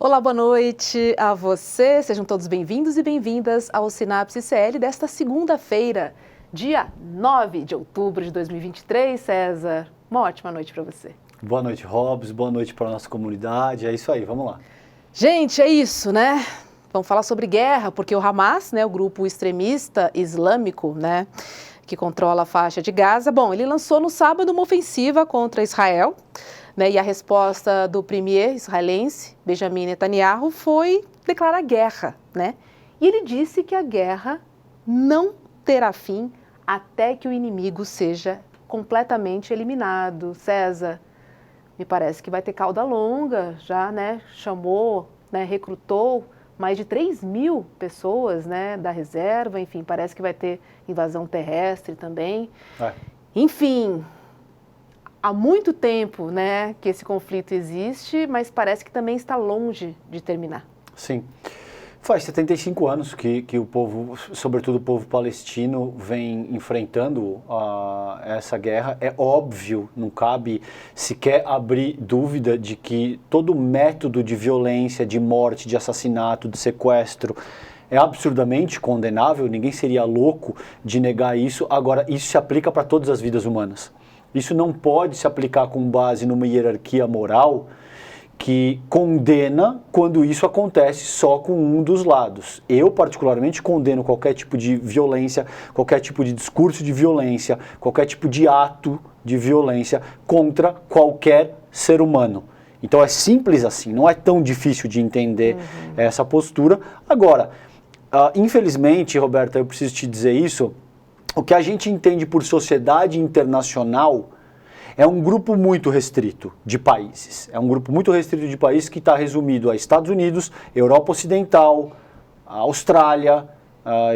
Olá, boa noite a você. Sejam todos bem-vindos e bem-vindas ao Sinapse CL desta segunda-feira, dia 9 de outubro de 2023. César, uma ótima noite para você. Boa noite, Robs. Boa noite para a nossa comunidade. É isso aí, vamos lá. Gente, é isso, né? Vamos falar sobre guerra, porque o Hamas, né, o grupo extremista islâmico, né, que controla a faixa de Gaza, bom, ele lançou no sábado uma ofensiva contra Israel, né, e a resposta do premier israelense, Benjamin Netanyahu, foi declarar guerra, né? E ele disse que a guerra não terá fim até que o inimigo seja completamente eliminado. César, me parece que vai ter cauda longa, já, né, chamou, né, recrutou mais de 3.000 pessoas, né, da reserva, enfim, parece que vai ter invasão terrestre também. Enfim, há muito tempo, né, que esse conflito existe, mas parece que também está longe de terminar. Sim. Faz 75 anos que o povo, sobretudo o povo palestino, vem enfrentando essa guerra. É óbvio, não cabe sequer abrir dúvida de que todo método de violência, de morte, de assassinato, de sequestro é absurdamente condenável. Ninguém seria louco de negar isso. Agora, isso se aplica para todas as vidas humanas. Isso não pode se aplicar com base numa hierarquia moral que condena quando isso acontece só com um dos lados. Eu, particularmente, condeno qualquer tipo de violência, qualquer tipo de discurso de violência, qualquer tipo de ato de violência contra qualquer ser humano. Então é simples assim, não é tão difícil de entender essa postura. Agora, infelizmente, Roberta, eu preciso te dizer isso, o que a gente entende por sociedade internacional é um grupo muito restrito de países. É um grupo muito restrito de países que está resumido a Estados Unidos, Europa Ocidental, Austrália,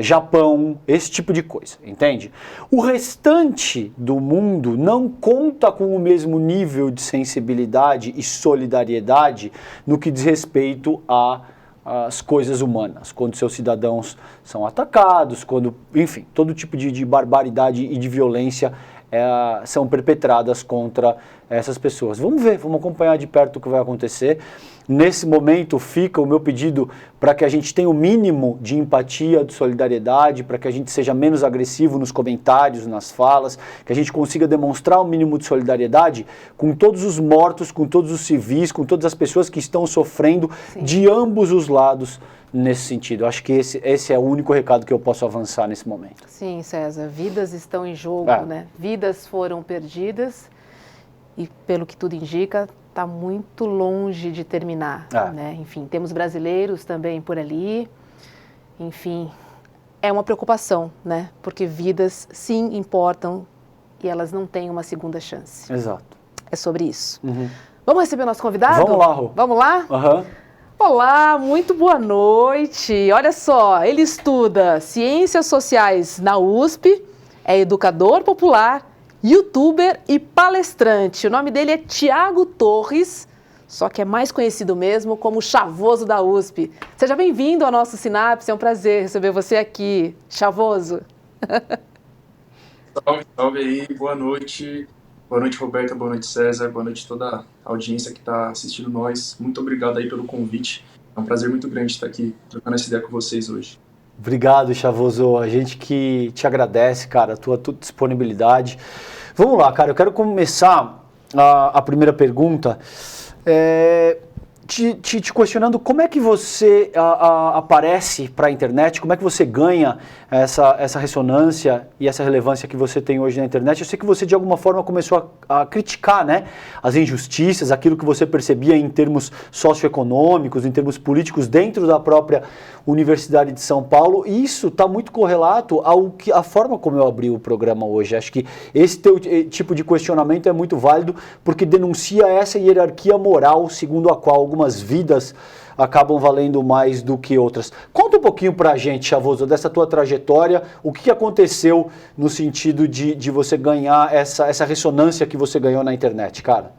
Japão, esse tipo de coisa, entende? O restante do mundo não conta com o mesmo nível de sensibilidade e solidariedade no que diz respeito às coisas humanas, quando seus cidadãos são atacados, quando, enfim, todo tipo de barbaridade e de violência são perpetradas contra essas pessoas. Vamos ver, vamos acompanhar de perto o que vai acontecer. Nesse momento fica o meu pedido para que a gente tenha o mínimo de empatia, de solidariedade, para que a gente seja menos agressivo nos comentários, nas falas, que a gente consiga demonstrar o mínimo de solidariedade com todos os mortos, com todos os civis, com todas as pessoas que estão sofrendo de ambos os lados nesse sentido. Eu acho que esse é o único recado que eu posso avançar nesse momento. Sim, César, vidas estão em jogo, né? Vidas foram perdidas e, pelo que tudo indica, está muito longe de terminar, né? Enfim, temos brasileiros também por ali. Enfim, é uma preocupação, né? Porque vidas sim importam e elas não têm uma segunda chance. Exato. É sobre isso. Vamos receber o nosso convidado? Vamos lá, Rô. Vamos lá? Olá, muito boa noite. Olha só, ele estuda Ciências Sociais na USP, é educador popular, youtuber e palestrante. O nome dele é Tiago Torres, só que é mais conhecido mesmo como Chavoso da USP. Seja bem-vindo ao nosso Sinapse, é um prazer receber você aqui, Chavoso. Salve, salve aí, boa noite. Boa noite, Roberta, boa noite, César, boa noite a toda a audiência que está assistindo nós. Muito obrigado aí pelo convite. É um prazer muito grande estar aqui trocando essa ideia com vocês hoje. Obrigado, Chavoso. A gente que te agradece, cara, a tua disponibilidade. Vamos lá, cara, eu quero começar a primeira pergunta te questionando como é que você aparece para a internet, como é que você ganha essa ressonância e essa relevância que você tem hoje na internet. Eu sei que você de alguma forma começou a criticar, né, as injustiças, aquilo que você percebia em termos socioeconômicos, em termos políticos dentro da própria Universidade de São Paulo, e isso está muito correlato à forma como eu abri o programa hoje. Acho que esse teu tipo de questionamento é muito válido porque denuncia essa hierarquia moral segundo a qual algumas vidas acabam valendo mais do que outras. Conta um pouquinho pra gente, Chavoso, dessa tua trajetória, o que aconteceu no sentido de você ganhar essa ressonância que você ganhou na internet, cara?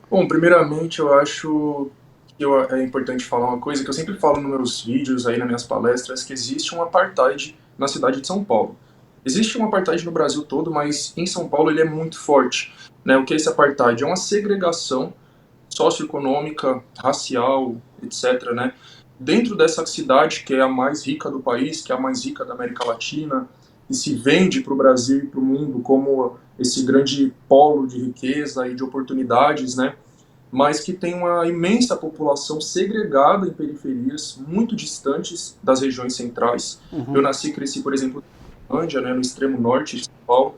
Bom, primeiramente eu acho que é importante falar uma coisa que eu sempre falo nos meus vídeos, aí nas minhas palestras, que existe um apartheid na cidade de São Paulo. Existe um apartheid no Brasil todo, mas em São Paulo ele é muito forte, né? O que é esse apartheid? É uma segregação socioeconômica, racial, etc., né? Dentro dessa cidade, que é a mais rica do país, que é a mais rica da América Latina, e se vende para o Brasil e para o mundo como esse grande polo de riqueza e de oportunidades, né? Mas que tem uma imensa população segregada em periferias muito distantes das regiões centrais. Eu nasci e cresci, por exemplo, em Ândia, né, no extremo norte de São Paulo.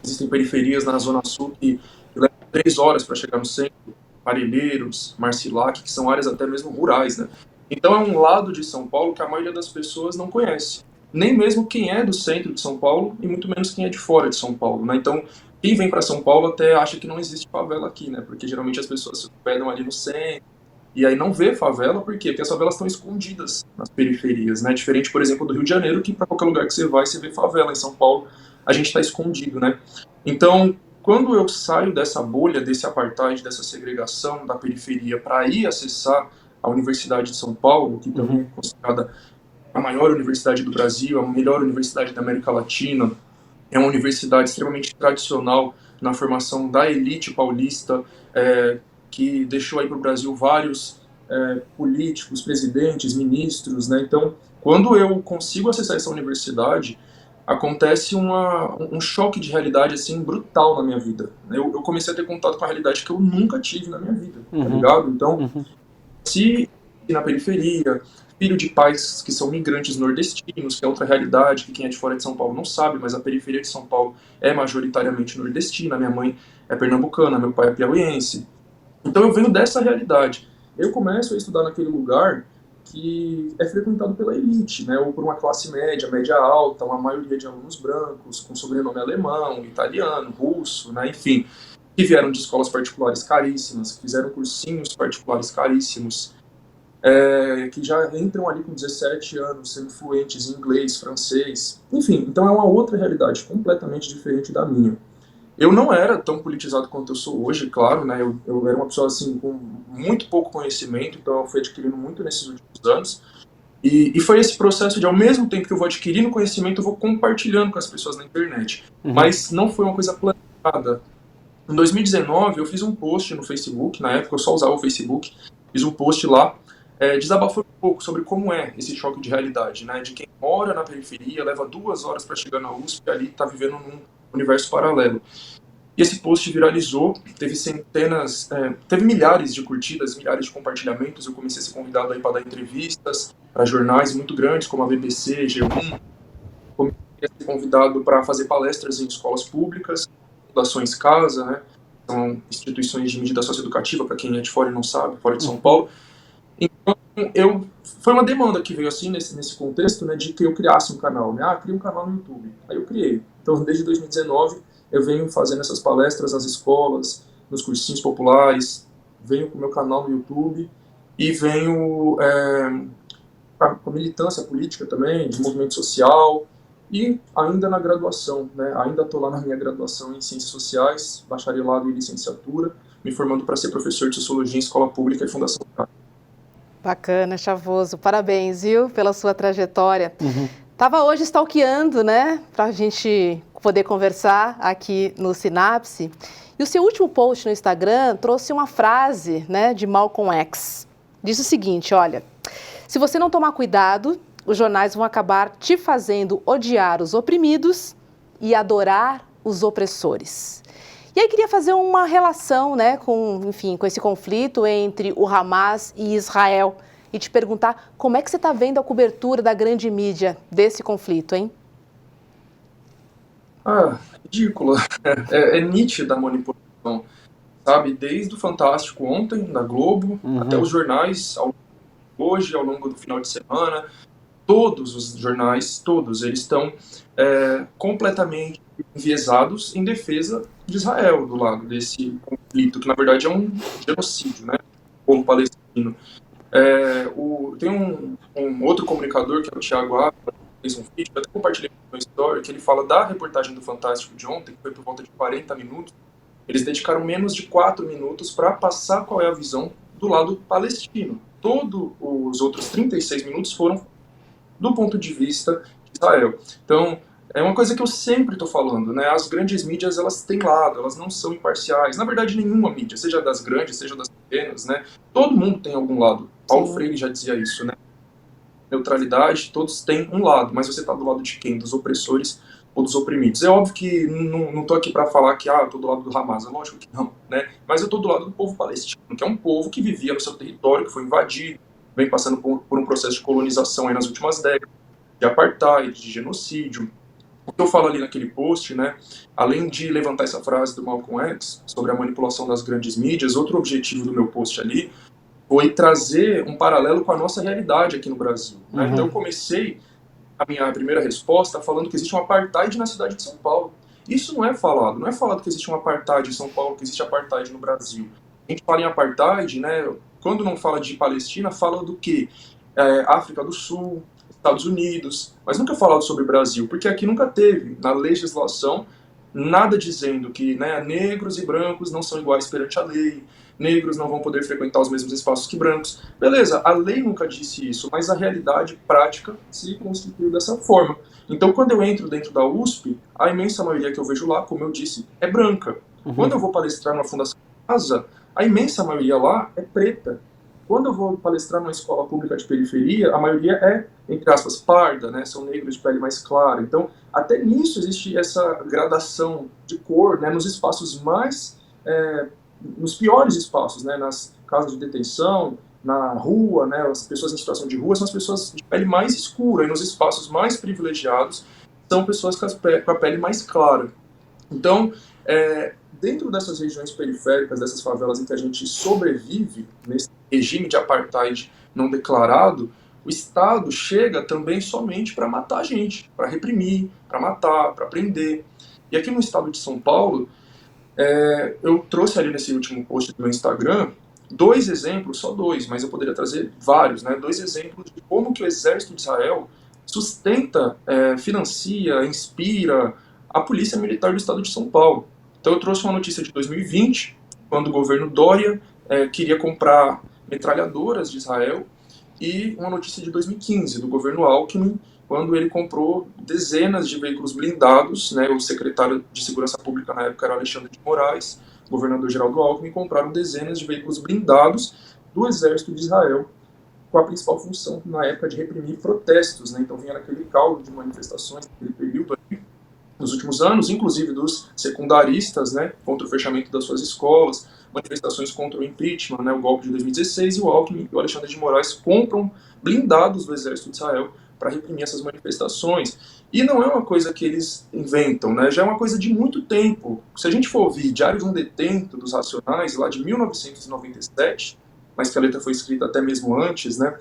Existem periferias na Zona Sul que levam 3 horas para chegar no centro, Parelheiros, Marcilac, que são áreas até mesmo rurais, né? Então é um lado de São Paulo que a maioria das pessoas não conhece. Nem mesmo quem é do centro de São Paulo e muito menos quem é de fora de São Paulo, né? Então, quem vem para São Paulo até acha que não existe favela aqui, né? Porque geralmente as pessoas se hospedam ali no centro e aí não vê favela, por quê? Porque as favelas estão escondidas nas periferias, né? Diferente, por exemplo, do Rio de Janeiro, que para qualquer lugar que você vai, você vê favela. Em São Paulo, a gente está escondido, né? Então, quando eu saio dessa bolha, desse apartheid, dessa segregação da periferia para ir acessar a Universidade de São Paulo, que também é considerada a maior universidade do Brasil, a melhor universidade da América Latina, é uma universidade extremamente tradicional na formação da elite paulista, que deixou aí para o Brasil vários políticos, presidentes, ministros, né? Então, quando eu consigo acessar essa universidade, acontece um choque de realidade assim brutal na minha vida. Eu comecei a ter contato com a realidade que eu nunca tive na minha vida, tá ligado? Então, se na periferia, filho de pais que são migrantes nordestinos, que é outra realidade que quem é de fora de São Paulo não sabe, mas a periferia de São Paulo é majoritariamente nordestina. Minha mãe é pernambucana, meu pai é piauiense. Então eu venho dessa realidade. Eu começo a estudar naquele lugar que é frequentado pela elite, né, ou por uma classe média, média alta, uma maioria de alunos brancos, com sobrenome alemão, italiano, russo, né, enfim, que vieram de escolas particulares caríssimas, que fizeram cursinhos particulares caríssimos, que já entram ali com 17 anos, sendo fluentes em inglês, francês, enfim, então é uma outra realidade completamente diferente da minha. Eu não era tão politizado quanto eu sou hoje, claro, né? Eu era uma pessoa assim com muito pouco conhecimento, então eu fui adquirindo muito nesses últimos anos. E foi esse processo de, ao mesmo tempo que eu vou adquirindo conhecimento, eu vou compartilhando com as pessoas na internet. Mas não foi uma coisa planejada. Em 2019, eu fiz um post no Facebook, na época eu só usava o Facebook, fiz um post lá, desabafando um pouco sobre como é esse choque de realidade, né? De quem mora na periferia, leva 2 horas para chegar na USP e ali está vivendo num universo paralelo. E esse post viralizou, teve centenas, teve milhares de curtidas, milhares de compartilhamentos. Eu comecei a ser convidado aí para dar entrevistas para jornais muito grandes, como a BBC, G1. Comecei a ser convidado para fazer palestras em escolas públicas, Fundações Casa, né? São instituições de medida socioeducativa, para quem é de fora e não sabe, fora de São Paulo. Então, foi uma demanda que veio assim, nesse contexto, né, de que eu criasse um canal. Né? Cria um canal no YouTube. Aí eu criei. Então, desde 2019, eu venho fazendo essas palestras nas escolas, nos cursinhos populares, venho com o meu canal no YouTube e venho com a militância política também, de movimento social, e ainda na graduação, né? Ainda estou lá na minha graduação em Ciências Sociais, bacharelado e licenciatura, me formando para ser professor de Sociologia em Escola Pública e Fundação. Bacana, Chavoso. Parabéns, viu, pela sua trajetória. Tava hoje stalkeando, né, para a gente poder conversar aqui no Sinapse. E o seu último post no Instagram trouxe uma frase, né, de Malcolm X. Diz o seguinte, olha, se você não tomar cuidado, os jornais vão acabar te fazendo odiar os oprimidos e adorar os opressores. E aí queria fazer uma relação, né, com esse conflito entre o Hamas e Israel e te perguntar como é que você está vendo a cobertura da grande mídia desse conflito, hein? Ridícula. É nítida a manipulação, sabe? Desde o Fantástico ontem, na Globo, até os jornais, hoje, ao longo do final de semana, todos os jornais, todos, eles estão completamente enviesados em defesa de Israel, do lado desse conflito, que na verdade é um genocídio, né? O povo palestino. Tem um outro comunicador, que é o Thiago Ávila, fez um vídeo, eu até compartilhei no story, que ele fala da reportagem do Fantástico de ontem, que foi por volta de 40 minutos. Eles dedicaram menos de 4 minutos para passar qual é a visão do lado palestino. Todos os outros 36 minutos foram do ponto de vista de Israel. Então, é uma coisa que eu sempre estou falando, né? As grandes mídias, elas têm lado, elas não são imparciais. Na verdade, nenhuma mídia, seja das grandes, seja das pequenas, pequenas, né? Todo mundo tem algum lado. Paulo Freire já dizia isso, né? Neutralidade, todos têm um lado, mas você está do lado de quem? Dos opressores ou dos oprimidos? É óbvio que não estou aqui para falar que eu estou do lado do Hamas, é lógico que não, né? Mas eu estou do lado do povo palestino, que é um povo que vivia no seu território, que foi invadido, vem passando por um processo de colonização aí nas últimas décadas, de apartheid, de genocídio. O que eu falo ali naquele post, né, além de levantar essa frase do Malcolm X sobre a manipulação das grandes mídias, outro objetivo do meu post ali foi trazer um paralelo com a nossa realidade aqui no Brasil. Né? Então eu comecei a minha primeira resposta falando que existe um apartheid na cidade de São Paulo. Isso não é falado que existe um apartheid em São Paulo, que existe apartheid no Brasil. A gente fala em apartheid, né, quando não fala de Palestina, fala do quê? África do Sul, Estados Unidos, mas nunca falado sobre Brasil, porque aqui nunca teve, na legislação, nada dizendo que, né, negros e brancos não são iguais perante a lei, negros não vão poder frequentar os mesmos espaços que brancos. Beleza, a lei nunca disse isso, mas a realidade prática se constituiu dessa forma. Então, quando eu entro dentro da USP, a imensa maioria que eu vejo lá, como eu disse, é branca. Quando eu vou palestrar numa Fundação Casa, a imensa maioria lá é preta. Quando eu vou palestrar numa escola pública de periferia, a maioria é, entre aspas, parda, né? São negros de pele mais clara. Então, até nisso existe essa gradação de cor, né? Nos espaços mais... nos piores espaços, né? Nas casas de detenção, na rua, né? As pessoas em situação de rua são as pessoas de pele mais escura, e nos espaços mais privilegiados são pessoas com a pele mais clara. Então, dentro dessas regiões periféricas, dessas favelas em que a gente sobrevive, nesse regime de apartheid não declarado, o Estado chega também somente para matar a gente, para reprimir, para matar, para prender. E aqui no estado de São Paulo, eu trouxe ali nesse último post do meu Instagram 2 exemplos, só 2, mas eu poderia trazer vários, né? 2 exemplos de como que o exército de Israel sustenta, financia, inspira a polícia militar do estado de São Paulo. Então eu trouxe uma notícia de 2020, quando o governo Dória queria comprar metralhadoras de Israel, e uma notícia de 2015, do governo Alckmin, quando ele comprou dezenas de veículos blindados, né? O secretário de Segurança Pública na época era Alexandre de Moraes, o governador Geraldo Alckmin, compraram dezenas de veículos blindados do exército de Israel, com a principal função, na época, de reprimir protestos, né? Então vinha naquele caldo de manifestações, naquele período ali, nos últimos anos, inclusive dos secundaristas, né, contra o fechamento das suas escolas, manifestações contra o impeachment, né, o golpe de 2016, e o Alckmin e o Alexandre de Moraes compram blindados do exército de Israel para reprimir essas manifestações. E não é uma coisa que eles inventam, né, já é uma coisa de muito tempo. Se a gente for ouvir Diário de um Detento dos Racionais, lá de 1997, mas que a letra foi escrita até mesmo antes, né,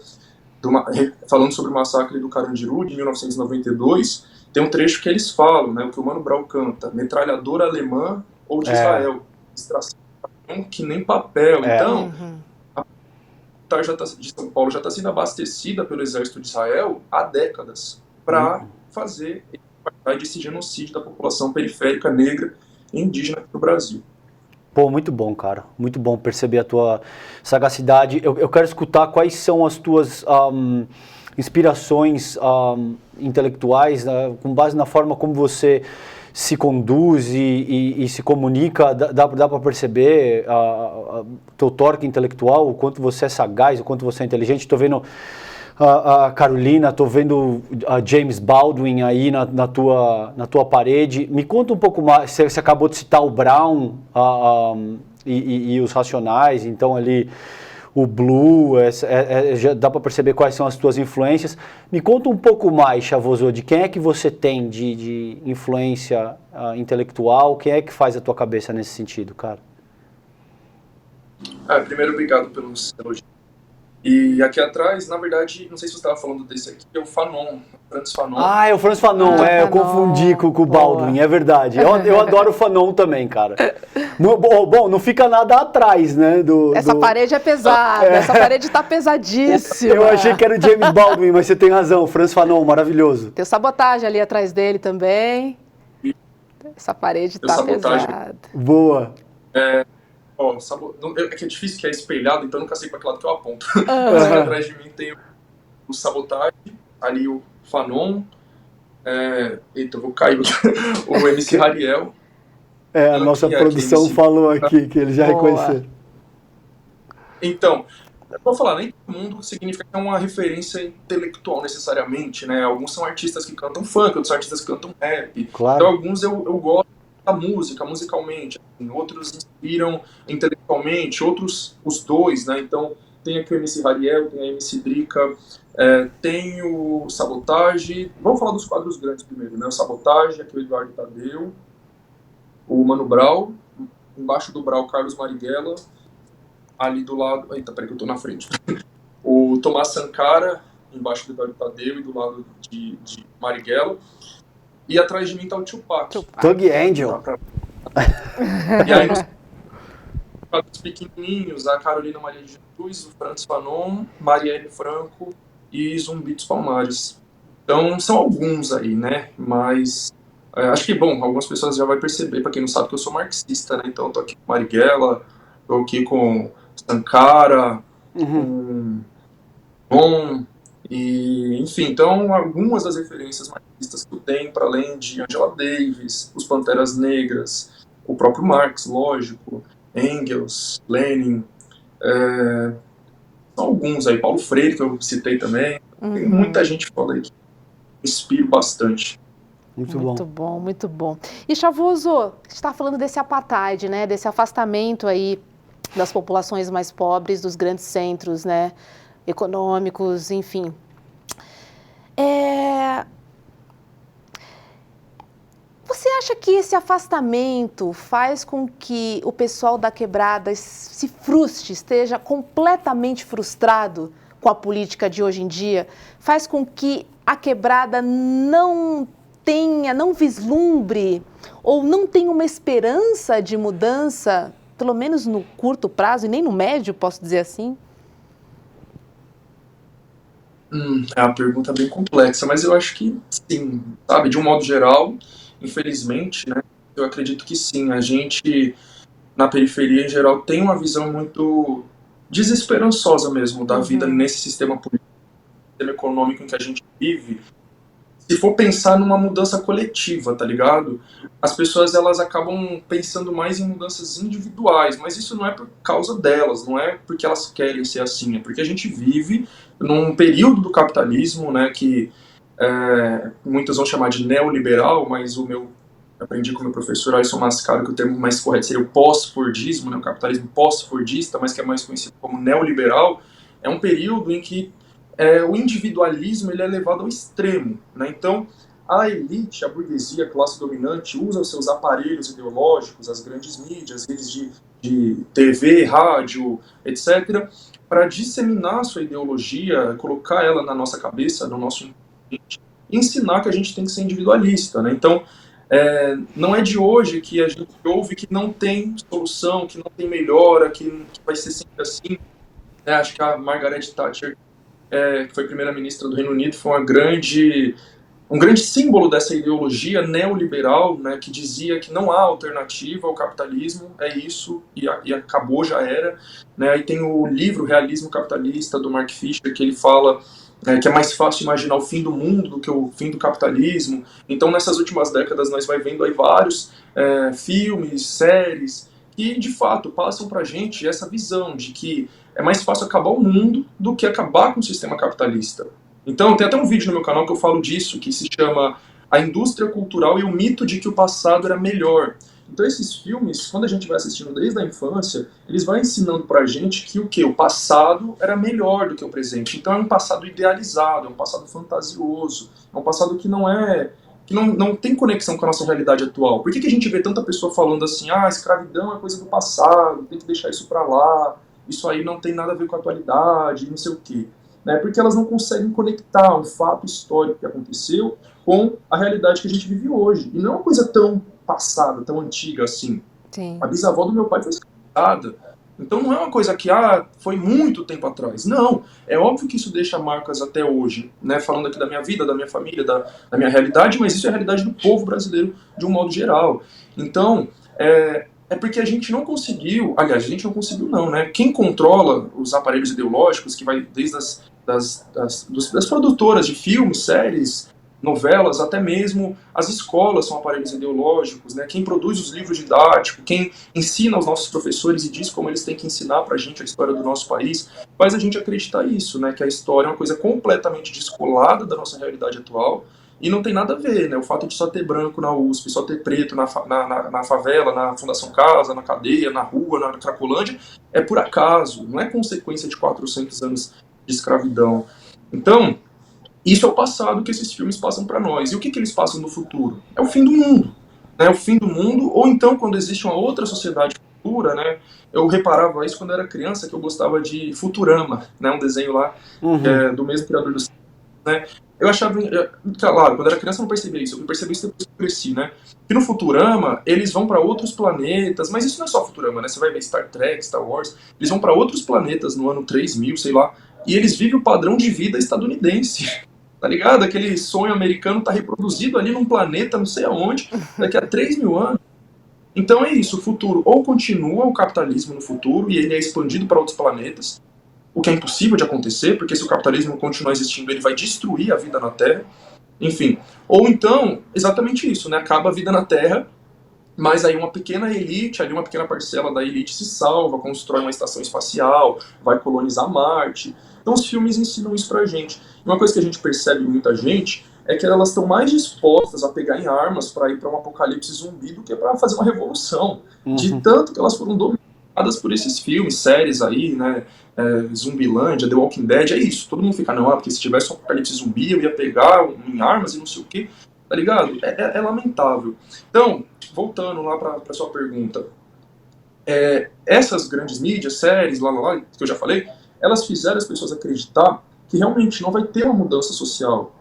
falando sobre o massacre do Carandiru, de 1992, tem um trecho que eles falam, né, o que o Mano Brown canta, metralhadora alemã ou de Israel, extração que nem papel. Então, a militar de São Paulo já está sendo abastecida pelo exército de Israel há décadas para fazer esse genocídio da população periférica negra e indígena no Brasil. Pô, muito bom, cara. Muito bom perceber a tua sagacidade. Eu quero escutar quais são as tuas inspirações intelectuais, com base na forma como você se conduz e se comunica. Dá para perceber teu torque intelectual, o quanto você é sagaz, o quanto você é inteligente. Estou vendo a Carolina, estou vendo a James Baldwin aí na tua parede. Me conta um pouco mais, você acabou de citar o Brown e os Racionais, então ali o Blue, já dá para perceber quais são as tuas influências. Me conta um pouco mais, Chavoso, de quem é que você tem de influência intelectual, quem é que faz a tua cabeça nesse sentido, cara? Primeiro, obrigado pelos elogios. E aqui atrás, na verdade, não sei se você estava falando desse aqui, é o Fanon, Frantz Fanon. É o Frantz Fanon, eu confundi com o Baldwin, é verdade. Eu adoro o Fanon também, cara. Bom, não fica nada atrás, né? Essa parede é pesada, essa parede tá pesadíssima. Eu achei que era o James Baldwin, mas você tem razão, o Frantz Fanon, maravilhoso. Tem o Sabotagem ali atrás dele também. Essa parede tá pesada. Boa. É que é difícil, que é espelhado, então eu nunca sei para que lado que eu aponto. Atrás de mim tem o Sabotagem, ali o Fanon, eita, eu vou cair, o MC Hariel. A nossa produção falou aqui, que eles já reconheceram. Então, eu vou falar, nem todo mundo significa que é uma referência intelectual necessariamente, né? Alguns são artistas que cantam funk, outros são artistas que cantam rap. Claro. Então, alguns eu gosto da música, musicalmente. Assim, outros inspiram intelectualmente, outros os dois, né? Então, tem aqui o MC Hariel, tem a MC Drica, tem o Sabotage. Vamos falar dos quadros grandes primeiro, né? O Sabotage, aqui o Eduardo Tadeu, o Mano Brown, embaixo do Brown, Carlos Marighella, ali do lado... Eita, peraí que eu tô na frente. O Tomás Sankara, embaixo do Eduardo Tadeu e do lado de Marighella. E atrás de mim tá o Tupac. Thug Angel. E aí nos quadros pequenininhos, a Carolina Maria de Jesus, o Francis Fanon, Marielle Franco e Zumbi dos Palmares. Então, são alguns aí, né? Mas acho que, bom, algumas pessoas já vão perceber, para quem não sabe, que eu sou marxista, né? Então, eu tô aqui com Marighella, tô aqui com Sankara, com Bom, e, enfim, então, algumas das referências marxistas que eu tenho, para além de Angela Davis, os Panteras Negras, o próprio Marx, lógico, Engels, Lenin, são alguns aí, Paulo Freire, que eu citei também, tem muita gente foda aí que me inspiro bastante. Muito bom. Muito bom, muito bom. E Chavoso, a gente está falando desse apartheid, né, desse afastamento aí das populações mais pobres, dos grandes centros, né, econômicos, enfim. Você acha que esse afastamento faz com que o pessoal da quebrada se frustre, esteja completamente frustrado com a política de hoje em dia? Faz com que a quebrada não vislumbre ou não tenha uma esperança de mudança, pelo menos no curto prazo e nem no médio, posso dizer assim? É uma pergunta bem complexa, mas eu acho que sim, sabe, de um modo geral, infelizmente, né, eu acredito que sim, a gente, na periferia em geral, tem uma visão muito desesperançosa mesmo da vida nesse sistema político, sistema econômico em que a gente vive. Se for pensar numa mudança coletiva, tá ligado? As pessoas, elas acabam pensando mais em mudanças individuais, mas isso não é por causa delas, não é porque elas querem ser assim, é porque a gente vive num período do capitalismo, né, que muitos vão chamar de neoliberal, mas aprendi com o meu professor Alisson Mascaro que o termo mais correto seria o pós-fordismo, né, o capitalismo pós-fordista, mas que é mais conhecido como neoliberal. É um período em que o individualismo ele é levado ao extremo, né? Então, a elite, a burguesia, a classe dominante, usa os seus aparelhos ideológicos, as grandes mídias, redes de TV, rádio, etc., para disseminar a sua ideologia, colocar ela na nossa cabeça, no nosso inconsciente, e ensinar que a gente tem que ser individualista, né? Então, não é de hoje que a gente ouve que não tem solução, que não tem melhora, que vai ser sempre assim. Acho que a Margaret Thatcher, que foi primeira-ministra do Reino Unido, foi um grande símbolo dessa ideologia neoliberal, né, que dizia que não há alternativa ao capitalismo, é isso, e acabou, já era. Né? Aí tem o livro Realismo Capitalista, do Mark Fisher, que ele fala que é mais fácil imaginar o fim do mundo do que o fim do capitalismo. Então, nessas últimas décadas, nós vai vendo aí vários filmes, séries, que, de fato, passam pra gente essa visão de que é mais fácil acabar o mundo do que acabar com o sistema capitalista. Então, tem até um vídeo no meu canal que eu falo disso, que se chama A Indústria Cultural e o Mito de que o Passado era Melhor. Então, esses filmes, quando a gente vai assistindo desde a infância, eles vão ensinando pra gente que o quê? O passado era melhor do que o presente. Então, é um passado idealizado, é um passado fantasioso, é um passado que não tem conexão com a nossa realidade atual. Por que a gente vê tanta pessoa falando assim, escravidão é coisa do passado, tem que deixar isso pra lá, isso aí não tem nada a ver com a atualidade, não sei o quê. Né? Porque elas não conseguem conectar um fato histórico que aconteceu com a realidade que a gente vive hoje. E não é uma coisa tão passada, tão antiga assim. Sim. A bisavó do meu pai foi escravizada. Então não é uma coisa que foi muito tempo atrás. Não, é óbvio que isso deixa marcas até hoje, né? Falando aqui da minha vida, da minha família, da minha realidade, mas isso é a realidade do povo brasileiro de um modo geral. Então, é porque a gente não conseguiu, aliás, a gente não conseguiu não, né? Quem controla os aparelhos ideológicos, que vai desde das produtoras de filmes, séries, novelas, até mesmo as escolas são aparelhos ideológicos, né? Quem produz os livros didáticos, quem ensina aos nossos professores e diz como eles têm que ensinar pra gente a história do nosso país, faz a gente acreditar isso, né? Que a história é uma coisa completamente descolada da nossa realidade atual e não tem nada a ver, né? O fato de só ter branco na USP, só ter preto na favela, na Fundação Casa, na cadeia, na rua, na Cracolândia, é por acaso, não é consequência de 400 anos de escravidão. Então, isso é o passado que esses filmes passam para nós. E o que eles passam no futuro? É o fim do mundo. Né? O fim do mundo, ou então quando existe uma outra sociedade futura, né? Eu reparava isso quando eu era criança, que eu gostava de Futurama, né? Um desenho lá do mesmo criador do né? Eu achava, claro, quando eu era criança eu não percebia isso, eu percebi isso depois que eu cresci, né? Que no Futurama eles vão para outros planetas, mas isso não é só Futurama, né? Você vai ver Star Trek, Star Wars, eles vão para outros planetas no ano 3000, sei lá, e eles vivem o padrão de vida estadunidense. Tá ligado? Aquele sonho americano tá reproduzido ali num planeta, não sei aonde, daqui a 3.000 anos. Então é isso, o futuro ou continua o capitalismo no futuro e ele é expandido para outros planetas, o que é impossível de acontecer, porque se o capitalismo continuar existindo, ele vai destruir a vida na Terra, enfim. Ou então, exatamente isso, né? Acaba a vida na Terra, mas aí uma pequena elite, ali uma pequena parcela da elite se salva, constrói uma estação espacial, vai colonizar Marte. Então os filmes ensinam isso pra gente. E uma coisa que a gente percebe em muita gente é que elas estão mais dispostas a pegar em armas para ir para um apocalipse zumbi do que para fazer uma revolução. De tanto que elas foram dominadas por esses filmes, séries aí, né? Zumbilândia, The Walking Dead, é isso. Todo mundo fica, não, porque se tivesse um apocalipse zumbi eu ia pegar em armas e não sei o quê. Tá ligado? É lamentável. Então, voltando lá para sua pergunta, essas grandes mídias, séries, lá, que eu já falei, elas fizeram as pessoas acreditar que realmente não vai ter uma mudança social.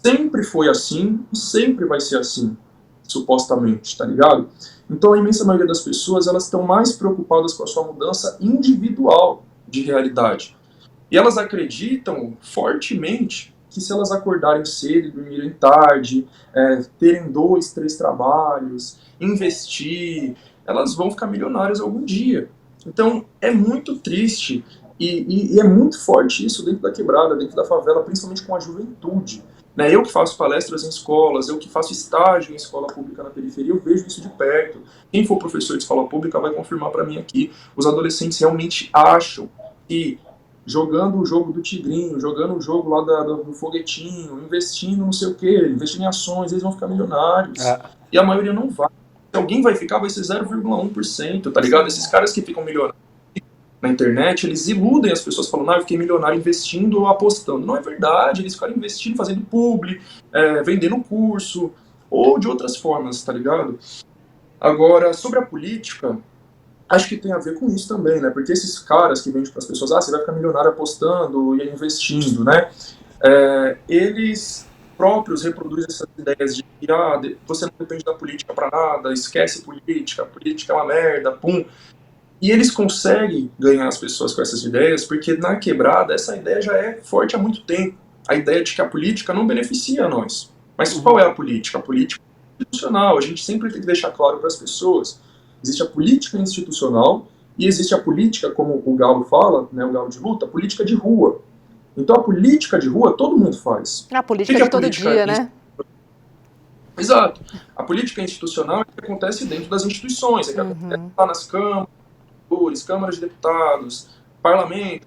Sempre foi assim e sempre vai ser assim, supostamente, tá ligado? Então a imensa maioria das pessoas, elas estão mais preocupadas com a sua mudança individual de realidade. E elas acreditam fortemente que se elas acordarem cedo e dormirem tarde, terem 2, 3 trabalhos, investir, elas vão ficar milionárias algum dia. Então é muito triste e é muito forte isso dentro da quebrada, dentro da favela, principalmente com a juventude. Né? Eu que faço palestras em escolas, eu que faço estágio em escola pública na periferia, eu vejo isso de perto. Quem for professor de escola pública vai confirmar para mim aqui. Os adolescentes realmente acham que jogando o jogo do tigrinho, jogando o jogo lá do foguetinho, investindo não sei o que, investindo em ações, eles vão ficar milionários. E a maioria não vai. Se alguém vai ficar, vai ser 0,1%, tá ligado? Esses caras que ficam milionários na internet, eles iludem as pessoas falando, eu fiquei milionário investindo ou apostando. Não é verdade, eles ficaram investindo, fazendo publi, vendendo curso, ou de outras formas, tá ligado? Agora, sobre a política, acho que tem a ver com isso também, né? Porque esses caras que vendem para as pessoas, você vai ficar milionário apostando e investindo, né? Eles próprios reproduzem essas ideias de que você não depende da política para nada, esquece política, a política é uma merda, pum. E eles conseguem ganhar as pessoas com essas ideias porque na quebrada essa ideia já é forte há muito tempo. A ideia de que a política não beneficia a nós. Mas qual é a política? A política é institucional. A gente sempre tem que deixar claro para as pessoas. Existe a política institucional e existe a política, como o Galo fala, né, o Galo de luta, a política de rua. Então a política de rua todo mundo faz. A política de todo dia, né? Exato. A política institucional é que acontece dentro das instituições, é que acontece lá nas câmaras de deputados, parlamento,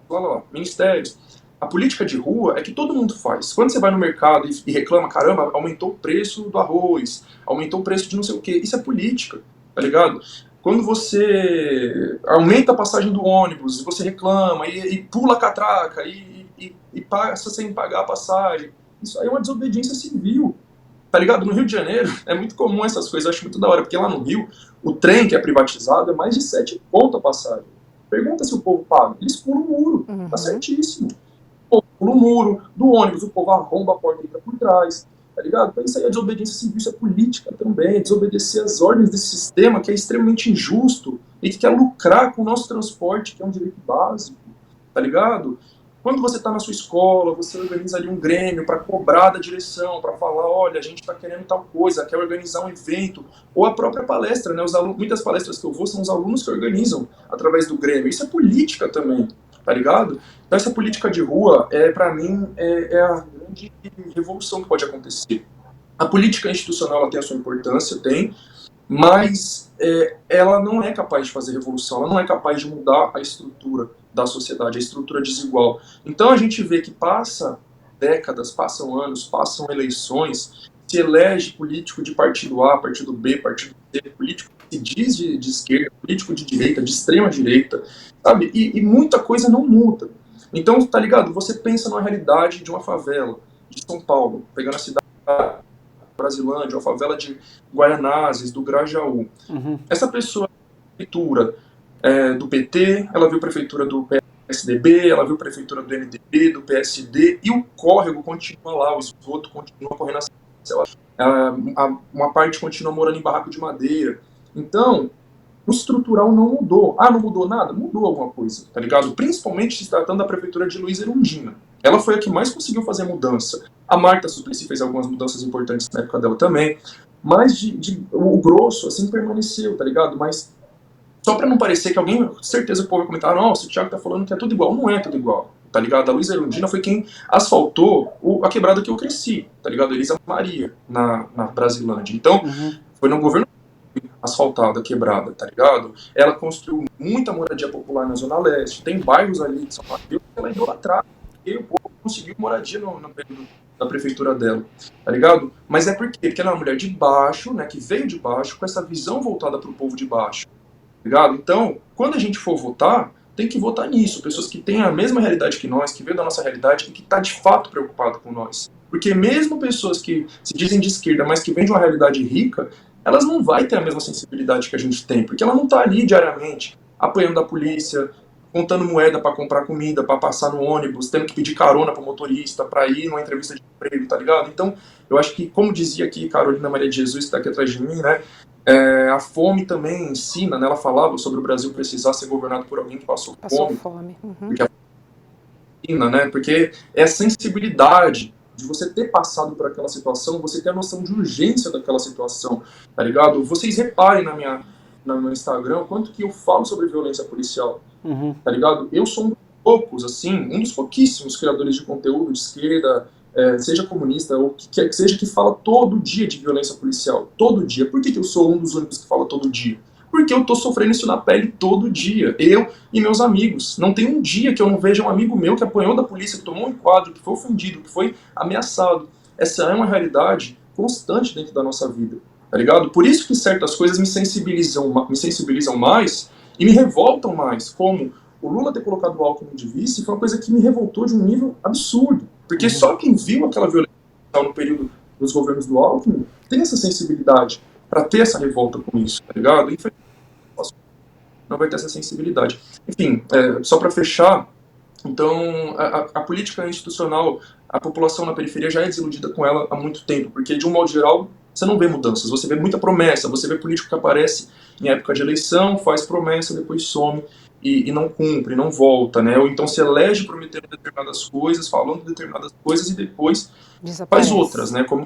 ministérios. A política de rua é que todo mundo faz. Quando você vai no mercado e reclama, caramba, aumentou o preço do arroz, aumentou o preço de não sei o quê, isso é política, tá ligado? Quando você aumenta a passagem do ônibus, você reclama e pula a catraca e passa sem pagar a passagem, isso aí é uma desobediência civil. Tá ligado? No Rio de Janeiro é muito comum essas coisas, eu acho muito da hora, porque lá no Rio, o trem que é privatizado é mais de 7 pontos a passagem. Pergunta se o povo paga. Eles pulam o muro, tá certíssimo. O povo pula o muro, do ônibus o povo arromba a porta e entra por trás, tá ligado? Então isso aí é desobediência civil, isso é política também, é desobedecer as ordens desse sistema que é extremamente injusto e que quer lucrar com o nosso transporte, que é um direito básico, tá ligado? Quando você está na sua escola, você organiza ali um grêmio para cobrar da direção, para falar, olha, a gente está querendo tal coisa, quer organizar um evento, ou a própria palestra, né? Muitas palestras que eu vou são os alunos que organizam através do grêmio. Isso é política também, tá ligado? Então essa política de rua, para mim, é a de revolução que pode acontecer. A política institucional ela tem a sua importância, tem, mas ela não é capaz de fazer revolução, ela não é capaz de mudar a estrutura da sociedade, a estrutura desigual. Então a gente vê que passa décadas, passam anos, passam eleições, se elege político de partido A, partido B, partido C, político que se diz de esquerda, político de direita, de extrema direita, sabe? E muita coisa não muda. Então, tá ligado? Você pensa numa realidade de uma favela de São Paulo, pegando a cidade Brasilândia, uma favela de Guaianazes, do Grajaú. Essa pessoa prefeitura do PT, ela viu prefeitura do PSDB, ela viu prefeitura do MDB, do PSD, e o córrego continua lá, o esgoto continua correndo uma parte continua morando em barraco de madeira. Então, o estrutural não mudou. Ah, não mudou nada? Mudou alguma coisa, tá ligado? Principalmente se tratando da prefeitura de Luiz Erundina. Ela foi a que mais conseguiu fazer mudança. A Marta Suplicy fez algumas mudanças importantes na época dela também, mas o grosso, assim, permaneceu, tá ligado? Mas só pra não parecer que alguém, com certeza o povo vai comentar, nossa, o Thiago tá falando que é tudo igual. Não é tudo igual, tá ligado? A Luiz Erundina foi quem asfaltou a quebrada que eu cresci, tá ligado? Elisa Maria, na Brasilândia. Então, foi no governo asfaltada, quebrada, tá ligado? Ela construiu muita moradia popular na Zona Leste, tem bairros ali de São Paulo que ela idolatrava, e o povo conseguiu moradia no período da prefeitura dela, tá ligado? Mas é por quê? Porque ela é uma mulher de baixo, né, que veio de baixo, com essa visão voltada pro povo de baixo, tá ligado? Então, quando a gente for votar, tem que votar nisso, pessoas que têm a mesma realidade que nós, que veio da nossa realidade e que tá de fato preocupado com nós. Porque mesmo pessoas que se dizem de esquerda, mas que vêm de uma realidade rica, elas não vão ter a mesma sensibilidade que a gente tem, porque ela não está ali diariamente apanhando da polícia, contando moeda para comprar comida, para passar no ônibus, tendo que pedir carona para o motorista, para ir numa entrevista de emprego, tá ligado? Então, eu acho que, como dizia aqui Carolina Maria de Jesus, que está aqui atrás de mim, né, a fome também ensina, né, ela falava sobre o Brasil precisar ser governado por alguém que passou fome. Porque porque é a sensibilidade de você ter passado por aquela situação, você ter a noção de urgência daquela situação, tá ligado? Vocês reparem no meu Instagram quanto que eu falo sobre violência policial, tá ligado? Eu sou um dos poucos, assim, um dos pouquíssimos criadores de conteúdo de esquerda, seja comunista ou que quer que seja, que fala todo dia de violência policial, todo dia. Por que eu sou um dos únicos que fala todo dia? Porque eu tô sofrendo isso na pele todo dia, eu e meus amigos. Não tem um dia que eu não veja um amigo meu que apanhou da polícia, que tomou um enquadro, que foi ofendido, que foi ameaçado. Essa é uma realidade constante dentro da nossa vida, tá ligado? Por isso que certas coisas me sensibilizam mais e me revoltam mais, como o Lula ter colocado o Alckmin de vice foi uma coisa que me revoltou de um nível absurdo. Porque só quem viu aquela violência no período dos governos do Alckmin tem essa sensibilidade para ter essa revolta com isso, tá ligado? Infelizmente, não vai ter essa sensibilidade. Enfim, só para fechar, então, a política institucional, a população na periferia já é desiludida com ela há muito tempo, porque, de um modo geral, você não vê mudanças, você vê muita promessa, você vê político que aparece em época de eleição, faz promessa, depois some e não cumpre, não volta, né? Ou então se elege prometendo determinadas coisas, falando determinadas coisas e depois faz outras, né? Como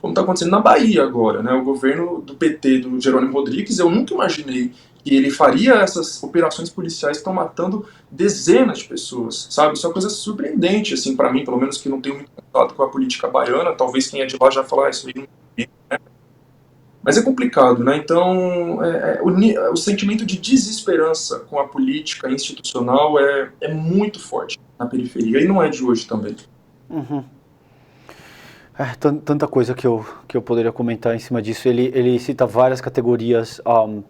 está acontecendo na Bahia agora, né? O governo do PT, do Jerônimo Rodrigues, eu nunca imaginei que ele faria essas operações policiais que estão matando dezenas de pessoas, sabe? Isso é uma coisa surpreendente, assim, para mim, pelo menos que não tenho muito contato com a política baiana, talvez quem é de lá já fala isso aí, não tem, né? Mas é complicado, né? Então, o sentimento de desesperança com a política institucional é muito forte na periferia, e não é de hoje também. Tanta coisa que eu poderia comentar em cima disso. Ele cita várias categorias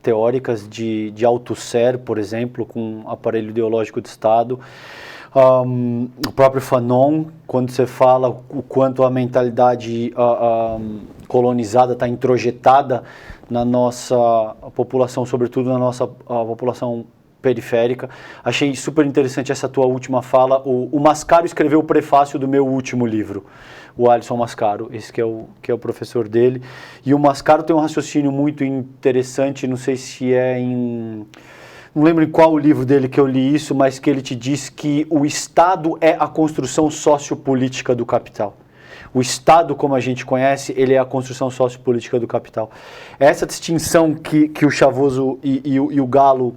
teóricas de autosser, por exemplo, com aparelho ideológico de Estado. O próprio Fanon, quando você fala o quanto a mentalidade colonizada está introjetada na nossa população, sobretudo na nossa população periférica. Achei super interessante essa tua última fala. O Mascaro escreveu o prefácio do meu último livro, o Alisson Mascaro, esse que é o professor dele. E o Mascaro tem um raciocínio muito interessante, não sei se não lembro em qual livro dele que eu li isso, mas que ele te diz que o Estado é a construção sociopolítica do capital. O Estado, como a gente conhece, ele é a construção sociopolítica do capital. Essa distinção que o Chavoso e o Galo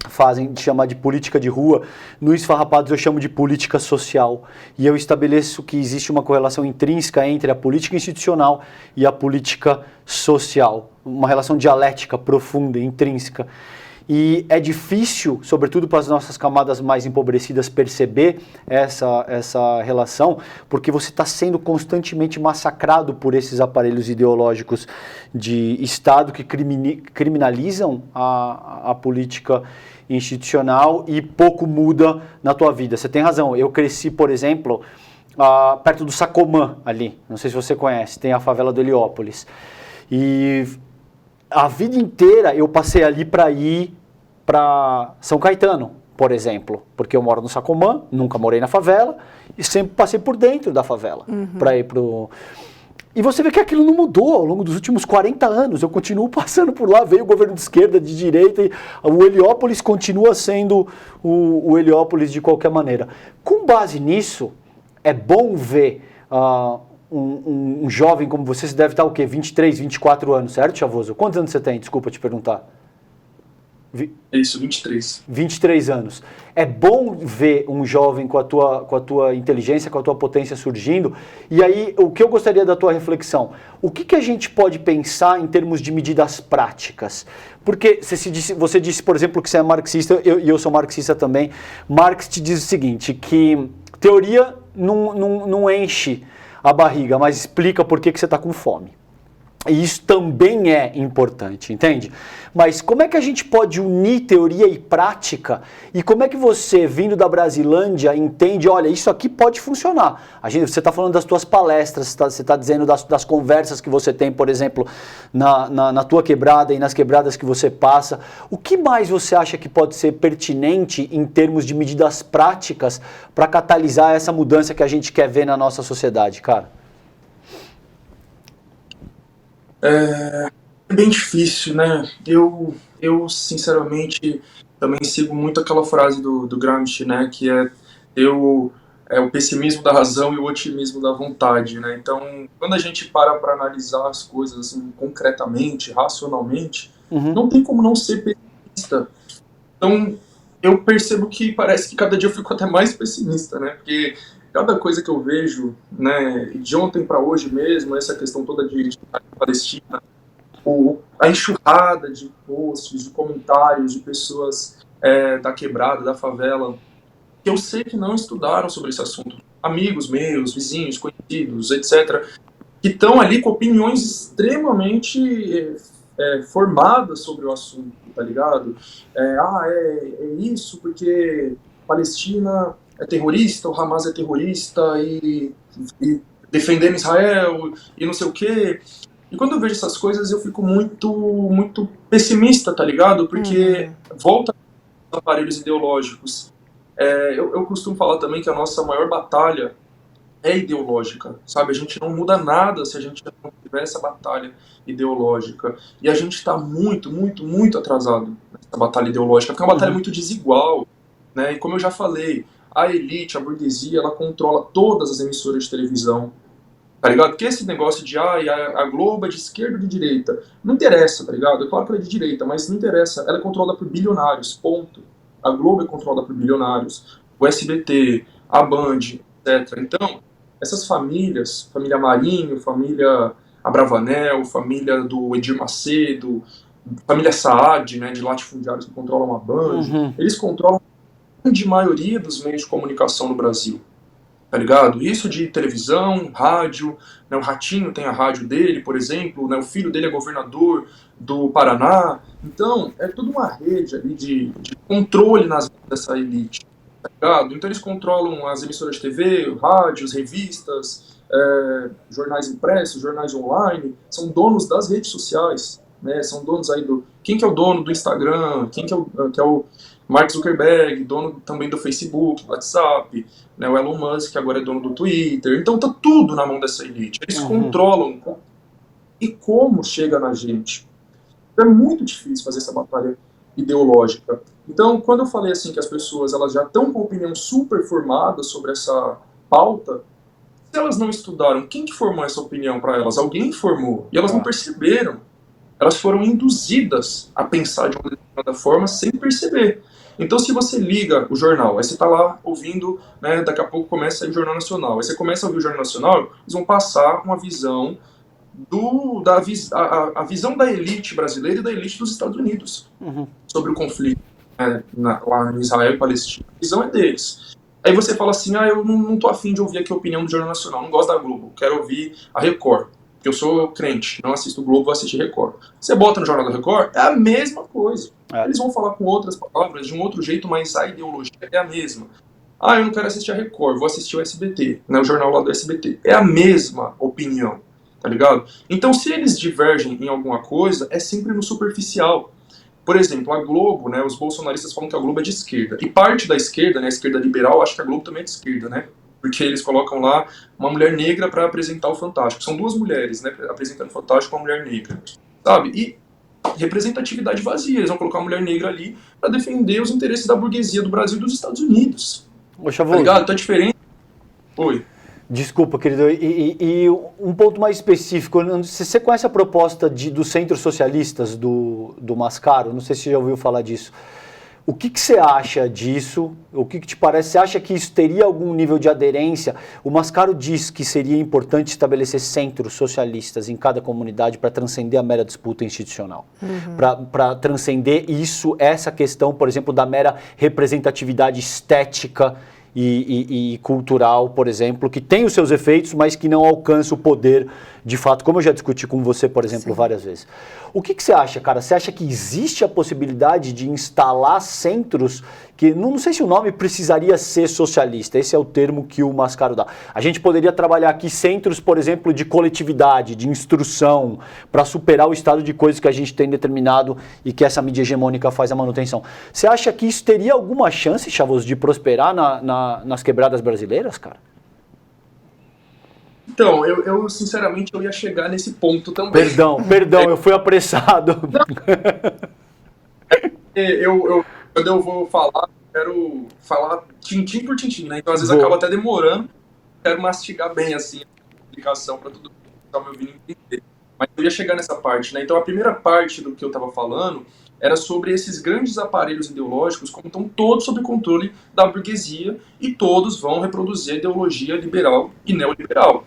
fazem de chamar de política de rua, no Esfarrapados eu chamo de política social. E eu estabeleço que existe uma correlação intrínseca entre a política institucional e a política social. Uma relação dialética profunda, intrínseca. E é difícil, sobretudo para as nossas camadas mais empobrecidas, perceber essa relação, porque você está sendo constantemente massacrado por esses aparelhos ideológicos de Estado que criminalizam a política institucional e pouco muda na tua vida. Você tem razão, eu cresci, por exemplo, perto do Sacomã ali, não sei se você conhece, tem a favela do Heliópolis. E a vida inteira eu passei ali para ir para São Caetano, por exemplo, porque eu moro no Sacomã, nunca morei na favela e sempre passei por dentro da favela para ir pro... E você vê que aquilo não mudou ao longo dos últimos 40 anos, eu continuo passando por lá, veio o governo de esquerda, de direita, e o Heliópolis continua sendo o Heliópolis de qualquer maneira. Com base nisso, é bom ver um jovem como você deve estar o quê? 23, 24 anos, certo, Chavoso? Quantos anos você tem? Desculpa te perguntar. É isso, 23. 23 anos. É bom ver um jovem com a tua inteligência, com a tua potência surgindo. E aí, o que eu gostaria da tua reflexão? O que a gente pode pensar em termos de medidas práticas? Porque você disse, por exemplo, que você é marxista, e eu sou marxista também. Marx te diz o seguinte, que teoria não enche a barriga, mas explica por que você está com fome. E isso também é importante, entende? Mas como é que a gente pode unir teoria e prática? E como é que você, vindo da Brasilândia, entende, olha, isso aqui pode funcionar? Você está falando das tuas palestras, você está dizendo das conversas que você tem, por exemplo, na tua quebrada e nas quebradas que você passa. O que mais você acha que pode ser pertinente em termos de medidas práticas para catalisar essa mudança que a gente quer ver na nossa sociedade, cara? É bem difícil, né? Eu sinceramente, também sigo muito aquela frase do Gramsci, né? Que é o pessimismo da razão e o otimismo da vontade, né? Então, quando a gente para analisar as coisas assim, concretamente, racionalmente, não tem como não ser pessimista. Então, eu percebo que parece que cada dia eu fico até mais pessimista, né? Porque cada coisa que eu vejo, né, de ontem para hoje mesmo, essa questão toda de Palestina, a enxurrada de posts, de comentários de pessoas da quebrada, da favela, que eu sei que não estudaram sobre esse assunto, amigos meus, vizinhos, conhecidos, etc., que estão ali com opiniões extremamente formadas sobre o assunto, tá ligado? É isso porque Palestina é terrorista, o Hamas é terrorista e defendendo Israel e não sei o quê. E quando eu vejo essas coisas eu fico muito pessimista, tá ligado? Porque volta aos aparelhos ideológicos. Eu costumo falar também que a nossa maior batalha é ideológica, sabe? A gente não muda nada se a gente não tiver essa batalha ideológica. E a gente está muito atrasado nessa batalha ideológica, porque é uma batalha muito desigual, né? E como eu já falei, a elite, a burguesia, ela controla todas as emissoras de televisão, tá ligado? Porque esse negócio de a Globo é de esquerda ou de direita, não interessa, tá ligado? É claro que ela é de direita, mas não interessa, ela é controlada por bilionários, ponto. A Globo é controlada por bilionários, o SBT, a Band, etc. Então, essas famílias, família Marinho, família Abravanel, família do Edir Macedo, família Saad, né, de latifundiários que controlam a Band, eles controlam a grande maioria dos meios de comunicação no Brasil, tá ligado? Isso de televisão, rádio, né, o Ratinho tem a rádio dele, por exemplo, né, o filho dele é governador do Paraná. Então, é tudo uma rede ali de controle nas mãos dessa elite, tá ligado? Então eles controlam as emissoras de TV, rádios, revistas, jornais impressos, jornais online, são donos das redes sociais, né? São donos aí quem que é o dono do Instagram, quem que é o Mark Zuckerberg, dono também do Facebook, do WhatsApp, né? O Elon Musk, que agora é dono do Twitter. Então tá tudo na mão dessa elite. Eles controlam. E como chega na gente? É muito difícil fazer essa batalha ideológica. Então, quando eu falei assim que as pessoas elas já estão com opinião super formada sobre essa pauta, se elas não estudaram, quem que formou essa opinião para elas? Alguém formou. E elas não perceberam. Elas foram induzidas a pensar de uma determinada forma sem perceber. Então, se você liga o jornal, aí você está lá ouvindo, né, daqui a pouco começa a ir o Jornal Nacional, aí você começa a ouvir o Jornal Nacional, eles vão passar uma visão a visão da elite brasileira e da elite dos Estados Unidos sobre o conflito, né, lá em Israel e Palestina. A visão é deles. Aí você fala assim, eu não tô afim de ouvir aqui a opinião do Jornal Nacional, não gosto da Globo, quero ouvir a Record, porque eu sou crente, não assisto o Globo, vou assistir Record. Você bota no Jornal da Record, é a mesma coisa. Eles vão falar com outras palavras, de um outro jeito, mas a ideologia é a mesma. Eu não quero assistir a Record, vou assistir o SBT, né, o jornal lá do SBT. É a mesma opinião, tá ligado? Então, se eles divergem em alguma coisa, é sempre no superficial. Por exemplo, a Globo, né, os bolsonaristas falam que a Globo é de esquerda. E parte da esquerda, né, a esquerda liberal, acha que a Globo também é de esquerda, né? Porque eles colocam lá uma mulher negra para apresentar o Fantástico. São duas mulheres, né, apresentando o Fantástico com uma mulher negra, sabe? E representatividade vazia. Eles vão colocar uma mulher negra ali para defender os interesses da burguesia do Brasil e dos Estados Unidos. Tá ligado? Tá diferente. Oi. Desculpa, querido, e um ponto mais específico, você conhece a proposta dos centros socialistas do Mascaro? Não sei se você já ouviu falar disso. O que você acha disso? O que te parece? Você acha que isso teria algum nível de aderência? O Mascaro diz que seria importante estabelecer centros socialistas em cada comunidade para transcender a mera disputa institucional. Para transcender essa questão, por exemplo, da mera representatividade estética e cultural, por exemplo, que tem os seus efeitos, mas que não alcança o poder de fato, como eu já discuti com você, por exemplo, várias vezes. O que você acha, cara? Você acha que existe a possibilidade de instalar centros que, não sei se o nome precisaria ser socialista, esse é o termo que o Mascaro dá. A gente poderia trabalhar aqui centros, por exemplo, de coletividade, de instrução, para superar o estado de coisas que a gente tem determinado e que essa mídia hegemônica faz a manutenção. Você acha que isso teria alguma chance, Chavoso, de prosperar nas quebradas brasileiras, cara? Então, eu sinceramente eu ia chegar nesse ponto também. Perdão, eu fui apressado. Quando eu vou falar, quero falar tintim por tintim, né? Então às vezes acaba até demorando, quero mastigar bem assim a explicação para todo mundo que está me ouvindo entender. Mas eu ia chegar nessa parte, né? Então a primeira parte do que eu estava falando era sobre esses grandes aparelhos ideológicos, como estão todos sob controle da burguesia e todos vão reproduzir a ideologia liberal e neoliberal,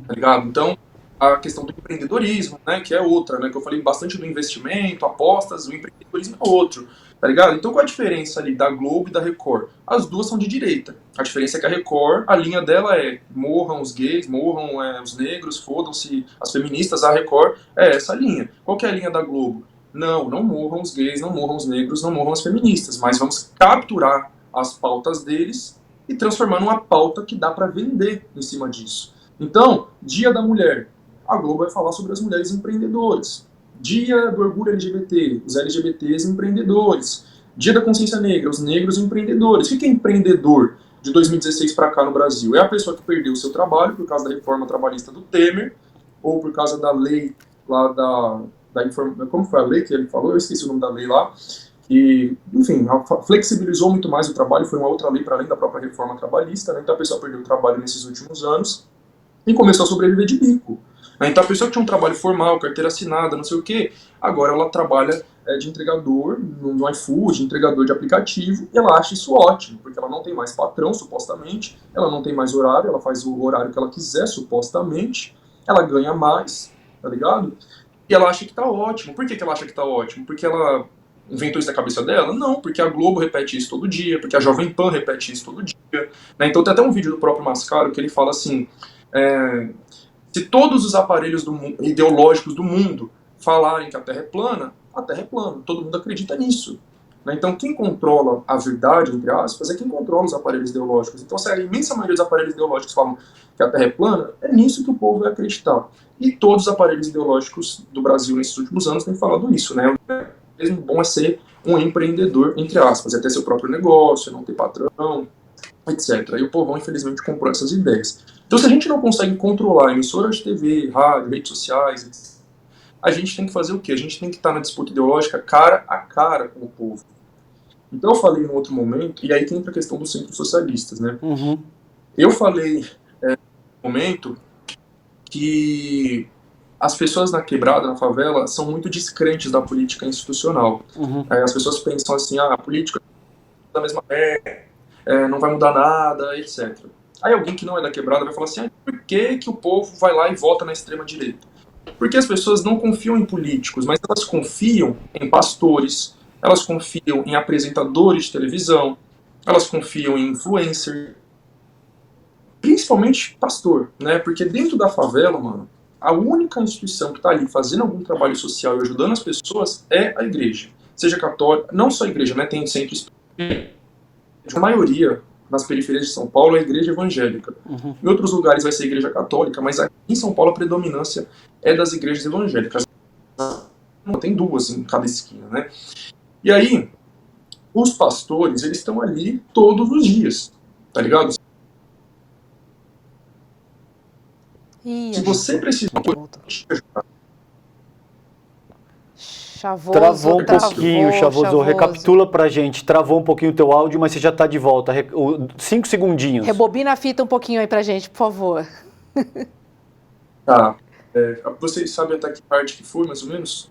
tá ligado? Então, a questão do empreendedorismo, né, que é outra, né, que eu falei bastante do investimento, apostas, o empreendedorismo é outro, tá ligado? Então, qual a diferença ali da Globo e da Record? As duas são de direita. A diferença é que a Record, a linha dela é morram os gays, morram os negros, fodam-se as feministas, a Record é essa linha. Qual que é a linha da Globo? Não morram os gays, não morram os negros, não morram as feministas, mas vamos capturar as pautas deles e transformar numa pauta que dá para vender em cima disso. Então, Dia da Mulher, a Globo vai falar sobre as mulheres empreendedoras. Dia do Orgulho LGBT, os LGBTs empreendedores. Dia da Consciência Negra, os negros empreendedores. O que é empreendedor de 2016 para cá no Brasil? É a pessoa que perdeu o seu trabalho por causa da reforma trabalhista do Temer ou por causa da lei lá como foi a lei que ele falou? Eu esqueci o nome da lei lá. E, enfim, flexibilizou muito mais o trabalho, foi uma outra lei para além da própria reforma trabalhista, né? Então a pessoa perdeu o trabalho nesses últimos anos e começou a sobreviver de bico. Então a pessoa que tinha um trabalho formal, carteira assinada, não sei o quê, agora ela trabalha de entregador no iFood, entregador de aplicativo, e ela acha isso ótimo, porque ela não tem mais patrão, supostamente, ela não tem mais horário, ela faz o horário que ela quiser, supostamente, ela ganha mais, tá ligado? E ela acha que tá ótimo. Por que ela acha que tá ótimo? Porque ela inventou isso na cabeça dela? Não, porque a Globo repete isso todo dia, porque a Jovem Pan repete isso todo dia. Né? Então tem até um vídeo do próprio Mascaro que ele fala assim, se todos os aparelhos ideológicos do mundo falarem que a Terra é plana, todo mundo acredita nisso. Né? Então quem controla a verdade, entre aspas, é quem controla os aparelhos ideológicos. Então se a imensa maioria dos aparelhos ideológicos falam que a Terra é plana, é nisso que o povo vai acreditar. E todos os aparelhos ideológicos do Brasil nesses últimos anos têm falado isso, né? Mesmo bom é ser um empreendedor, entre aspas, é ter seu próprio negócio, não ter patrão, etc. E o povão, infelizmente, comprou essas ideias. Então, se a gente não consegue controlar emissoras de TV, rádio, redes sociais, a gente tem que fazer o quê? A gente tem que estar na disputa ideológica cara a cara com o povo. Então, eu falei em outro momento, e aí que entra a questão dos centros socialistas, né? Eu falei no momento que as pessoas na quebrada, na favela, são muito descrentes da política institucional. As pessoas pensam assim, a política da mesma não vai mudar nada, etc. Aí alguém que não é da quebrada vai falar assim, por que o povo vai lá e vota na extrema-direita? Porque as pessoas não confiam em políticos, mas elas confiam em pastores, elas confiam em apresentadores de televisão, elas confiam em influencers, principalmente pastor, né? Porque dentro da favela, mano, a única instituição que está ali fazendo algum trabalho social e ajudando as pessoas é a igreja. Seja católica, não só a igreja, né? Tem centros. A maioria nas periferias de São Paulo é a igreja evangélica. Em outros lugares vai ser a igreja católica, mas aqui em São Paulo a predominância é das igrejas evangélicas. Tem duas em cada esquina, né? E aí, os pastores, eles estão ali todos os dias, tá ligado? Se você precisa... Chavoso, travou um pouquinho, Chavoso. Recapitula pra gente. Travou um pouquinho o teu áudio, mas você já tá de volta. 5 segundinhos. Rebobina a fita um pouquinho aí pra gente, por favor. Tá. Vocês sabem até que parte que foi, mais ou menos?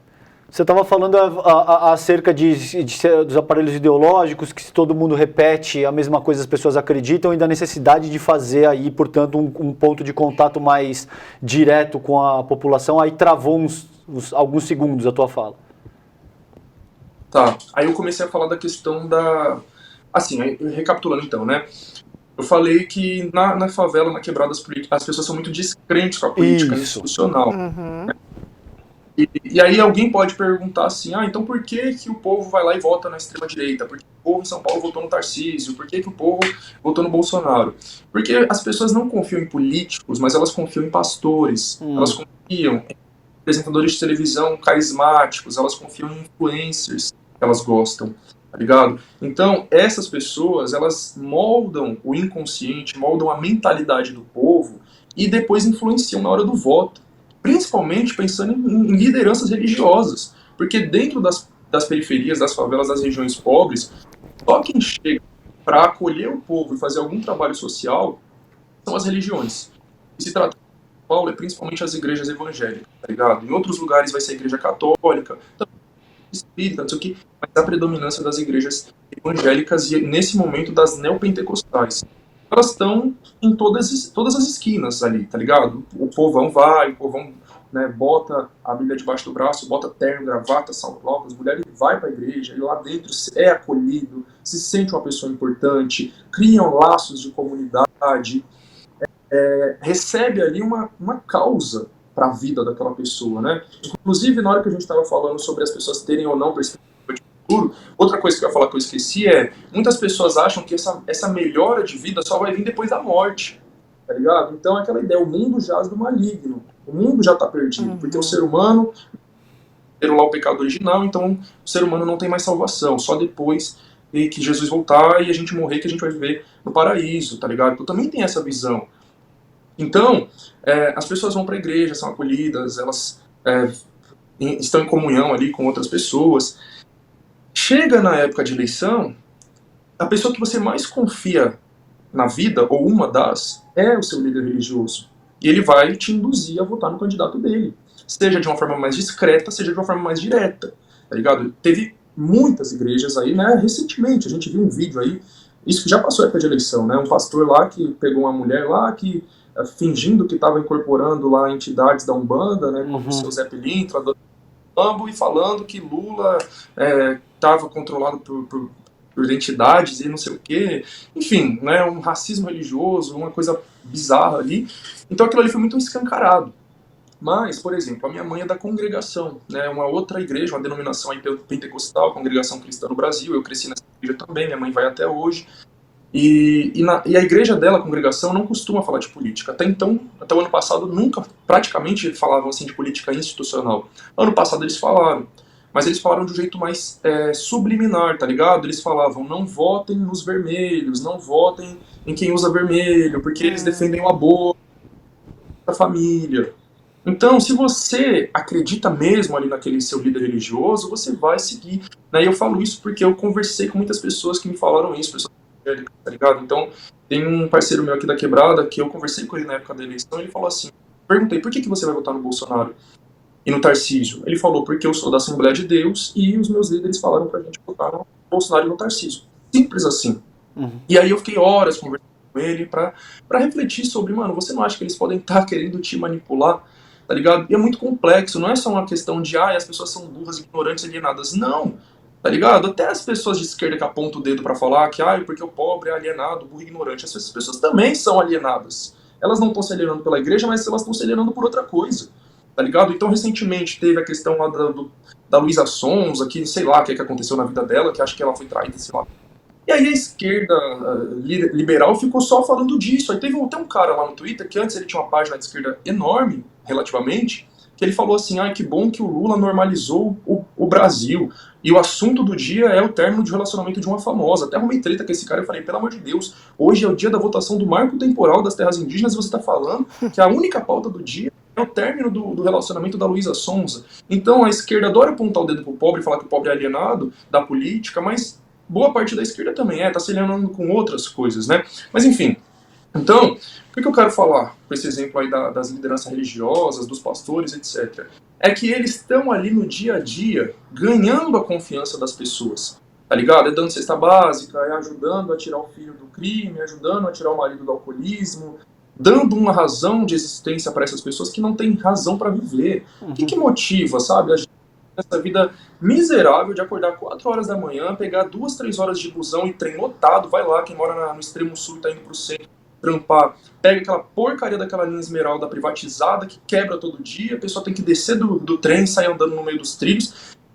Você estava falando acerca dos aparelhos ideológicos, que se todo mundo repete a mesma coisa, as pessoas acreditam, e da necessidade de fazer aí, portanto, um ponto de contato mais direto com a população. Aí travou alguns segundos a tua fala. Tá, aí eu comecei a falar da questão da... Assim, recapitulando então, né? Eu falei que na favela, na quebrada, as pessoas são muito descrentes com a política institucional. Uhum. E aí alguém pode perguntar assim, então por que o povo vai lá e vota na extrema-direita? Por que o povo em São Paulo votou no Tarcísio? Por que o povo votou no Bolsonaro? Porque as pessoas não confiam em políticos, mas elas confiam em pastores, elas confiam em apresentadores de televisão carismáticos, elas confiam em influencers que elas gostam, tá ligado? Então, essas pessoas, elas moldam o inconsciente, moldam a mentalidade do povo e depois influenciam na hora do voto. Principalmente pensando em lideranças religiosas, porque dentro das periferias, das favelas, das regiões pobres, só quem chega para acolher o povo e fazer algum trabalho social são as religiões. E se trata de São Paulo, é principalmente as igrejas evangélicas, tá ligado? Em outros lugares vai ser a igreja católica, espírita, não sei o que, mas a predominância das igrejas evangélicas e, nesse momento, das neopentecostais. Elas estão em todas as esquinas ali, tá ligado? O povão vai, o povão, né, bota a Bíblia debaixo do braço, bota terno, gravata, salto, as mulheres vai para a igreja e lá dentro é acolhido, se sente uma pessoa importante, criam laços de comunidade, recebe ali uma causa para a vida daquela pessoa, né? Inclusive, na hora que a gente estava falando sobre as pessoas terem ou não perspectiva de futuro, outra coisa que eu ia falar que eu esqueci muitas pessoas acham que essa melhora de vida só vai vir depois da morte, tá ligado? Então, é aquela ideia, o mundo jaz do maligno, o mundo já está perdido, porque o ser humano, lá o pecado original, então o ser humano não tem mais salvação, só depois que Jesus voltar e a gente morrer que a gente vai viver no paraíso, tá ligado? Então também tem essa visão. Então, as pessoas vão para a igreja, são acolhidas, elas estão em comunhão ali com outras pessoas. Chega na época de eleição, a pessoa que você mais confia na vida, ou uma das, é o seu líder religioso. E ele vai te induzir a votar no candidato dele. Seja de uma forma mais discreta, seja de uma forma mais direta. Tá ligado? Teve muitas igrejas aí, né? Recentemente, a gente viu um vídeo aí, isso que já passou a época de eleição, né? Um pastor lá que pegou uma mulher lá que fingindo que estava incorporando lá entidades da Umbanda, né, como o seu Zé Pilintra, do Bambo, e falando que Lula estava controlado por entidades e não sei o quê. Enfim, né, um racismo religioso, uma coisa bizarra ali. Então aquilo ali foi muito escancarado. Mas, por exemplo, a minha mãe é da Congregação, né, uma outra igreja, uma denominação aí pentecostal, Congregação Cristã no Brasil. Eu cresci nessa igreja também, minha mãe vai até hoje. E a igreja dela, a congregação, não costuma falar de política. Até o ano passado, nunca, praticamente, falavam assim de política institucional. Ano passado eles falaram, mas eles falaram de um jeito mais subliminar, tá ligado? Eles falavam, não votem nos vermelhos, não votem em quem usa vermelho, porque eles defendem o aborto, a família. Então, se você acredita mesmo ali naquele seu líder religioso, você vai seguir. Né? E eu falo isso porque eu conversei com muitas pessoas que me falaram isso, pessoas tá ligado? Então, tem um parceiro meu aqui da Quebrada que eu conversei com ele na época da eleição, ele falou assim, perguntei, por que você vai votar no Bolsonaro e no Tarcísio? Ele falou, porque eu sou da Assembleia de Deus e os meus líderes falaram pra gente votar no Bolsonaro e no Tarcísio. Simples assim. E aí eu fiquei horas conversando com ele pra refletir sobre, mano, você não acha que eles podem estar querendo te manipular, tá ligado? E é muito complexo, não é só uma questão de, as pessoas são burras, ignorantes, alienadas. Não, tá ligado? Até as pessoas de esquerda que apontam o dedo pra falar que, porque o pobre é alienado, burro e ignorante, essas pessoas também são alienadas. Elas não estão se alienando pela igreja, mas elas estão se alienando por outra coisa, tá ligado? Então, recentemente, teve a questão lá da Luísa Sonza, que sei lá o que aconteceu na vida dela, que acho que ela foi traída, sei lá. E aí a esquerda liberal ficou só falando disso. Aí teve até um cara lá no Twitter, que antes ele tinha uma página de esquerda enorme, relativamente, que ele falou assim, que bom que o Lula normalizou o Brasil. E o assunto do dia é o término de relacionamento de uma famosa. Até arrumei treta com esse cara e falei, pelo amor de Deus, hoje é o dia da votação do marco temporal das terras indígenas e você está falando que a única pauta do dia é o término do relacionamento da Luísa Sonza. Então a esquerda adora apontar o dedo pro pobre e falar que o pobre é alienado da política, mas boa parte da esquerda também tá se alienando com outras coisas, né? Mas enfim, então, o que eu quero falar com esse exemplo aí das lideranças religiosas, dos pastores, etc. É que eles estão ali no dia a dia ganhando a confiança das pessoas, tá ligado? É dando cesta básica, é ajudando a tirar o filho do crime, ajudando a tirar o marido do alcoolismo, dando uma razão de existência para essas pessoas que não têm razão para viver. O que motiva, sabe, a gente essa vida miserável de acordar 4 horas da manhã, pegar 2, 3 horas de busão e trem lotado, vai lá, quem mora no extremo sul e tá indo pro centro, trampar, pega aquela porcaria daquela linha Esmeralda privatizada que quebra todo dia, a pessoa tem que descer do trem, sair andando no meio dos trilhos.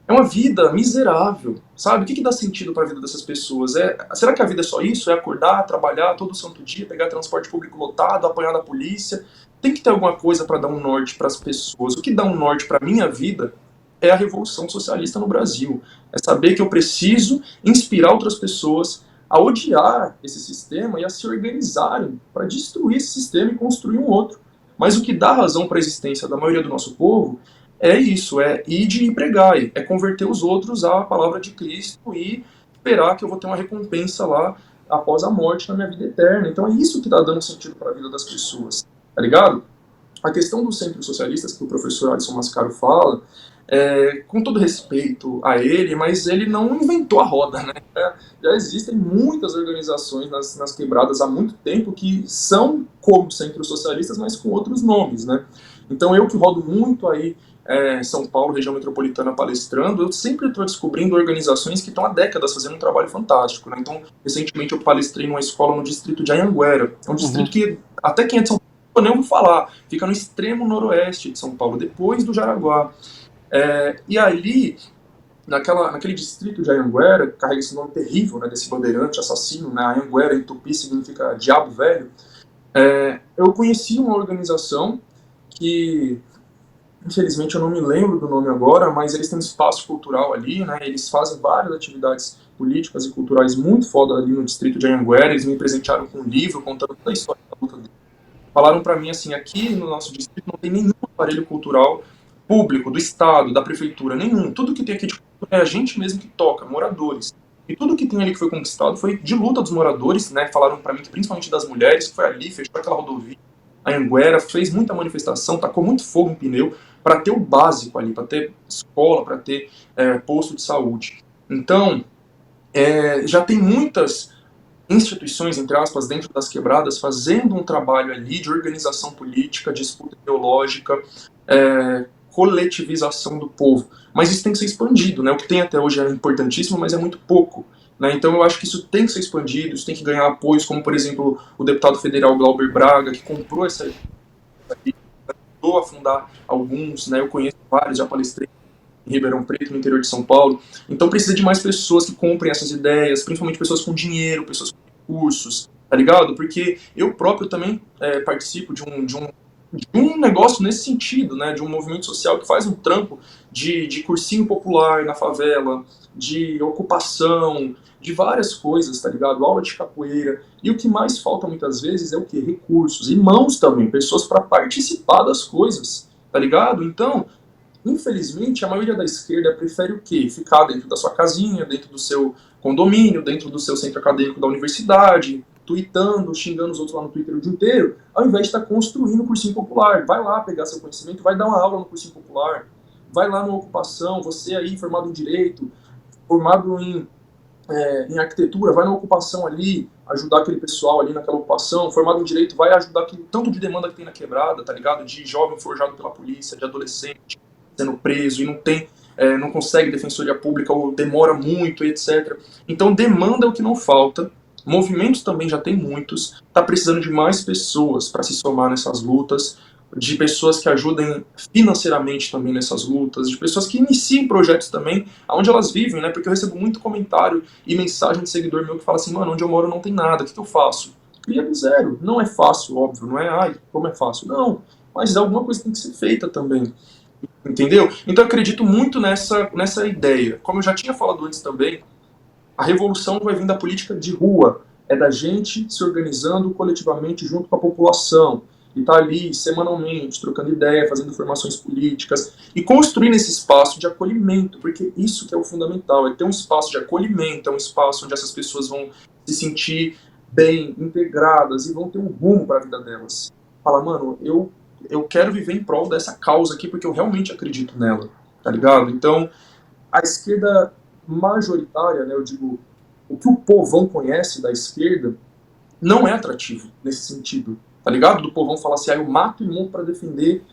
É uma vida miserável, sabe? O que dá sentido para a vida dessas pessoas? Será que a vida é só isso? É acordar, trabalhar todo santo dia, pegar transporte público lotado, apanhar da polícia? Tem que ter alguma coisa para dar um norte para as pessoas. O que dá um norte para minha vida é a revolução socialista no Brasil. É saber que eu preciso inspirar outras pessoas a odiar esse sistema e a se organizarem para destruir esse sistema e construir um outro. Mas o que dá razão para a existência da maioria do nosso povo é isso, é ide e pregai, é converter os outros à palavra de Cristo e esperar que eu vou ter uma recompensa lá após a morte na minha vida eterna. Então é isso que está dando sentido para a vida das pessoas, tá ligado? A questão dos centros socialistas que o professor Alisson Mascaro fala, com todo respeito a ele, mas ele não inventou a roda, né? Já existem muitas organizações nas quebradas há muito tempo que são como centros socialistas, mas com outros nomes, né? Então eu que rodo muito aí São Paulo, região metropolitana, palestrando, eu sempre estou descobrindo organizações que estão há décadas fazendo um trabalho fantástico, né? Então, recentemente eu palestrei numa escola no distrito de Anhanguera, é um distrito que até quem é de São Paulo eu nem vou falar, fica no extremo noroeste de São Paulo, depois do Jaraguá. E ali, naquele distrito de Anhanguera, que carrega esse nome terrível, né, desse bandeirante assassino, né, Anhanguera em tupi significa diabo velho, eu conheci uma organização que, infelizmente eu não me lembro do nome agora, mas eles têm um espaço cultural ali, né, eles fazem várias atividades políticas e culturais muito foda ali no distrito de Anhanguera, eles me presentearam com um livro contando toda a história da luta deles. Falaram para mim assim, aqui no nosso distrito não tem nenhum aparelho cultural público, do Estado, da Prefeitura, nenhum. Tudo que tem aqui de cultura é a gente mesmo que toca, moradores. E tudo que tem ali que foi conquistado foi de luta dos moradores, né? Falaram para mim que principalmente das mulheres, que foi ali, fechou aquela rodovia, a Anhanguera, fez muita manifestação, tacou muito fogo em pneu para ter o básico ali, para ter escola, para ter posto de saúde. Então, já tem muitas instituições, entre aspas, dentro das quebradas, fazendo um trabalho ali de organização política, disputa ideológica, coletivização do povo. Mas isso tem que ser expandido, né? O que tem até hoje é importantíssimo, mas é muito pouco, né? Então eu acho que isso tem que ser expandido, isso tem que ganhar apoios, como por exemplo o deputado federal Glauber Braga, que comprou essa aqui, ajudou a fundar alguns, né? Eu conheço vários, já palestrei em Ribeirão Preto, no interior de São Paulo. Então precisa de mais pessoas que comprem essas ideias, principalmente pessoas com dinheiro, pessoas com recursos, tá ligado? Porque eu próprio também participo de um negócio nesse sentido, né, de um movimento social que faz um trampo de cursinho popular na favela, de ocupação, de várias coisas, tá ligado? Aula de capoeira. E o que mais falta muitas vezes é o quê? Recursos. E mãos também, pessoas para participar das coisas, tá ligado? Então, infelizmente, a maioria da esquerda prefere o quê? Ficar dentro da sua casinha, dentro do seu condomínio, dentro do seu centro acadêmico da universidade, tweetando, xingando os outros lá no Twitter o dia inteiro, ao invés de estar construindo o cursinho popular. Vai lá pegar seu conhecimento, vai dar uma aula no cursinho popular, vai lá na ocupação, você aí formado em direito, formado em em arquitetura, vai na ocupação ali, ajudar aquele pessoal ali naquela ocupação, formado em direito, vai ajudar aquele tanto de demanda que tem na quebrada, tá ligado? De jovem forjado pela polícia, de adolescente sendo preso e não tem, não consegue defensoria pública ou demora muito, etc. Então demanda é o que não falta, movimentos também já tem muitos, tá precisando de mais pessoas para se somar nessas lutas, de pessoas que ajudem financeiramente também nessas lutas, de pessoas que iniciem projetos também, onde elas vivem, né? Porque eu recebo muito comentário e mensagem de seguidor meu que fala assim, mano, onde eu moro não tem nada, o que eu faço? Cria do zero. Não é fácil, óbvio, não é, ai, como é fácil. Não, mas alguma coisa tem que ser feita também, entendeu? Então eu acredito muito nessa ideia. Como eu já tinha falado antes também, a revolução vai vir da política de rua, é da gente se organizando coletivamente junto com a população, e tá ali semanalmente, trocando ideia, fazendo formações políticas, e construindo esse espaço de acolhimento, porque isso que é o fundamental, é ter um espaço de acolhimento, é um espaço onde essas pessoas vão se sentir bem, integradas, e vão ter um rumo para a vida delas. Fala, mano, eu quero viver em prol dessa causa aqui, porque eu realmente acredito nela, tá ligado? Então, a esquerda majoritária, né, eu digo, o que o povão conhece da esquerda não é atrativo nesse sentido, tá ligado? Do povão falar assim, eu mato o mundo para defender